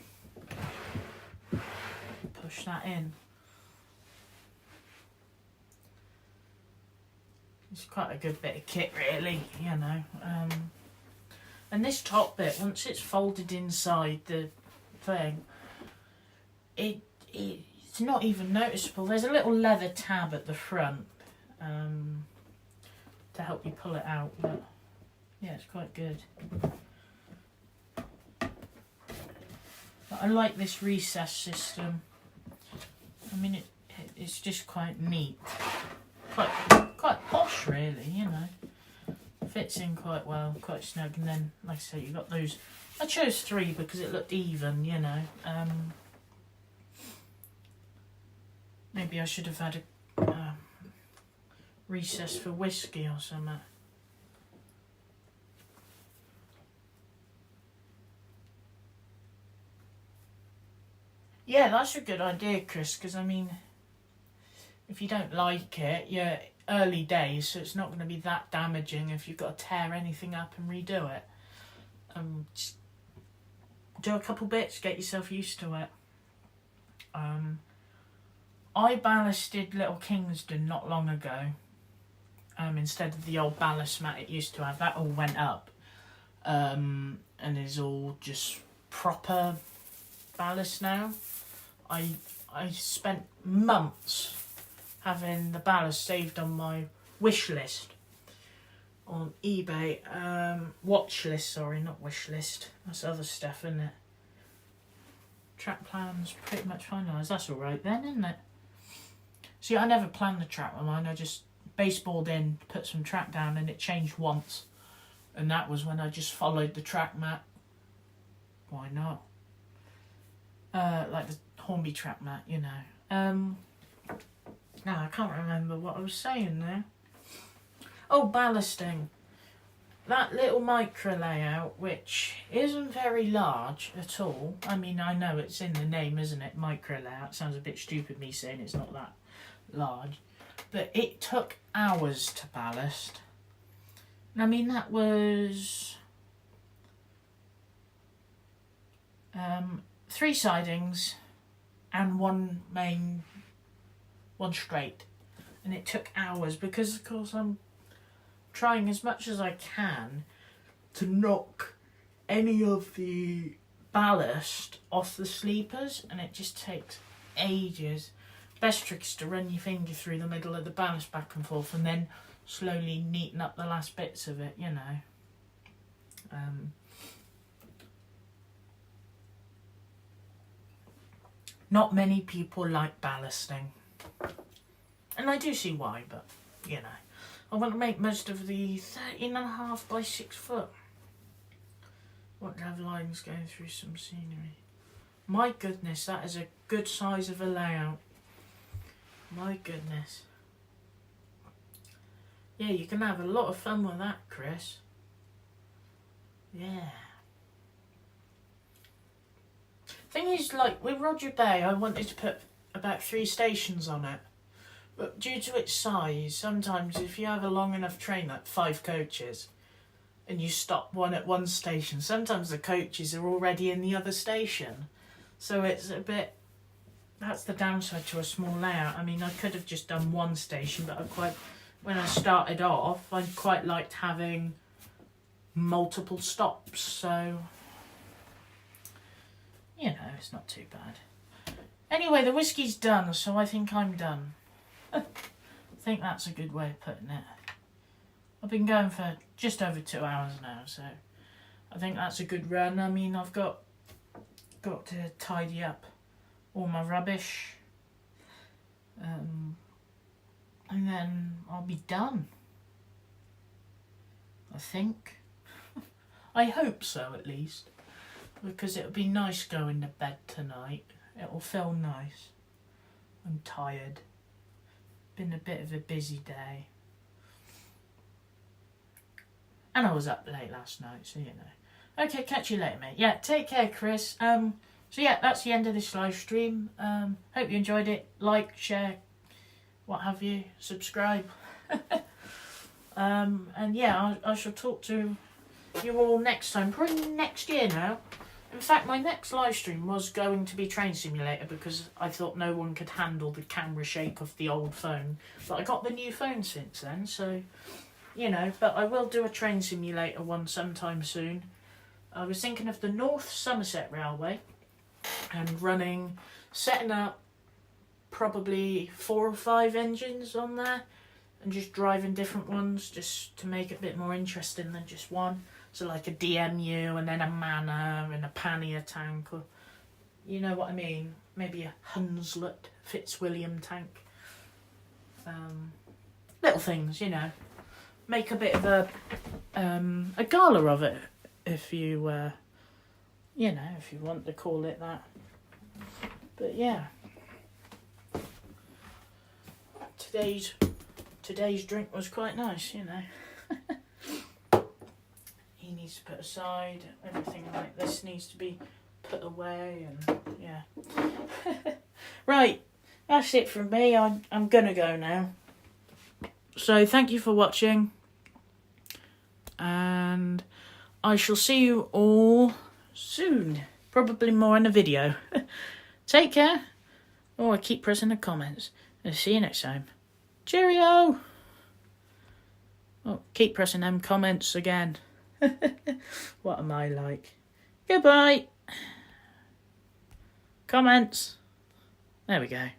push that in. It's quite a good bit of kit, really, you know. And this top bit, once it's folded inside the thing, it's not even noticeable. There's a little leather tab at the front to help you pull it out, but yeah, it's quite good. But I like this recess system. I mean, it's just quite neat. Quite posh, really, you know. Fits in quite well, quite snug. And then, like I say, you've got those. I chose 3 because it looked even, you know. Maybe I should have had a recess for whiskey or something. Yeah, that's a good idea, Chris, because, I mean, if you don't like it, you're early days, so it's not going to be that damaging if you've got to tear anything up and redo it. Just do a couple bits, get yourself used to it. I ballasted Little Kingston not long ago, instead of the old ballast mat it used to have. That all went up, and is all just proper ballast now. I spent months having the ballast saved on my wish list on eBay. Watch list, sorry, not wish list. That's other stuff, isn't it? Track plan's pretty much finalised. That's alright then, isn't it? See, I never planned the track on mine. I just baseballed in, put some track down, and it changed once. And that was when I just followed the track mat. Why not? Like the Hornby track mat, you know. Now, I can't remember what I was saying there. Oh, ballasting. That little micro layout, which isn't very large at all. I mean, I know it's in the name, isn't it? Micro layout. Sounds a bit stupid me saying it's not that large. But it took hours to ballast. I mean, that was 3 sidings and one straight, and it took hours because, of course, I'm trying as much as I can to knock any of the ballast off the sleepers, and it just takes ages. Best trick is to run your finger through the middle of the ballast back and forth, and then slowly neaten up the last bits of it, you know. Not many people like ballasting. And I do see why, but, you know. I want to make most of the 13.5 by 6 foot. I want to have lines going through some scenery. My goodness, that is a good size of a layout. My goodness. Yeah, you can have a lot of fun with that, Chris. Yeah. Thing is, like, with Roger Bay, I wanted to put about 3 stations on it. But due to its size, sometimes if you have a long enough train, like 5 coaches, and you stop one at one station, sometimes the coaches are already in the other station. So it's a bit... That's the downside to a small layout. I mean, I could have just done 1 station, but when I started off, I quite liked having multiple stops, so... You know, it's not too bad. Anyway, the whiskey's done, so I think I'm done. I think that's a good way of putting it. I've been going for just over 2 hours now, so I think that's a good run. I mean, I've got to tidy up all my rubbish, and then I'll be done. I think. I hope so, at least. Because it'll be nice going to bed tonight. It'll feel nice. I'm tired. Been a bit of a busy day. And I was up late last night, so you know. Okay, catch you later, mate. Yeah, take care, Chris. So yeah, that's the end of this live stream. Hope you enjoyed it. Like, share, what have you, subscribe. And yeah, I shall talk to you all next time, probably next year now. In fact, my next live stream was going to be Train Simulator because I thought no one could handle the camera shake of the old phone. But I got the new phone since then, so, you know, but I will do a Train Simulator one sometime soon. I was thinking of the North Somerset Railway and setting up probably 4 or 5 engines on there and just driving different ones just to make it a bit more interesting than just one. So like a DMU and then a Manor and a Pannier tank, or you know what I mean, maybe a Hunslet Fitzwilliam tank. Little things, you know. Make a bit of a gala of it, if you, you know, if you want to call it that. But yeah. Today's drink was quite nice, you know. He needs to put aside, everything like this needs to be put away, and yeah. Right, that's it from me. I'm gonna go now. So thank you for watching, and I shall see you all soon. Probably more in a video. Take care. Oh, I keep pressing the comments. And see you next time. Cheerio! Oh, keep pressing them comments again. What am I like? Goodbye! Comments. There we go.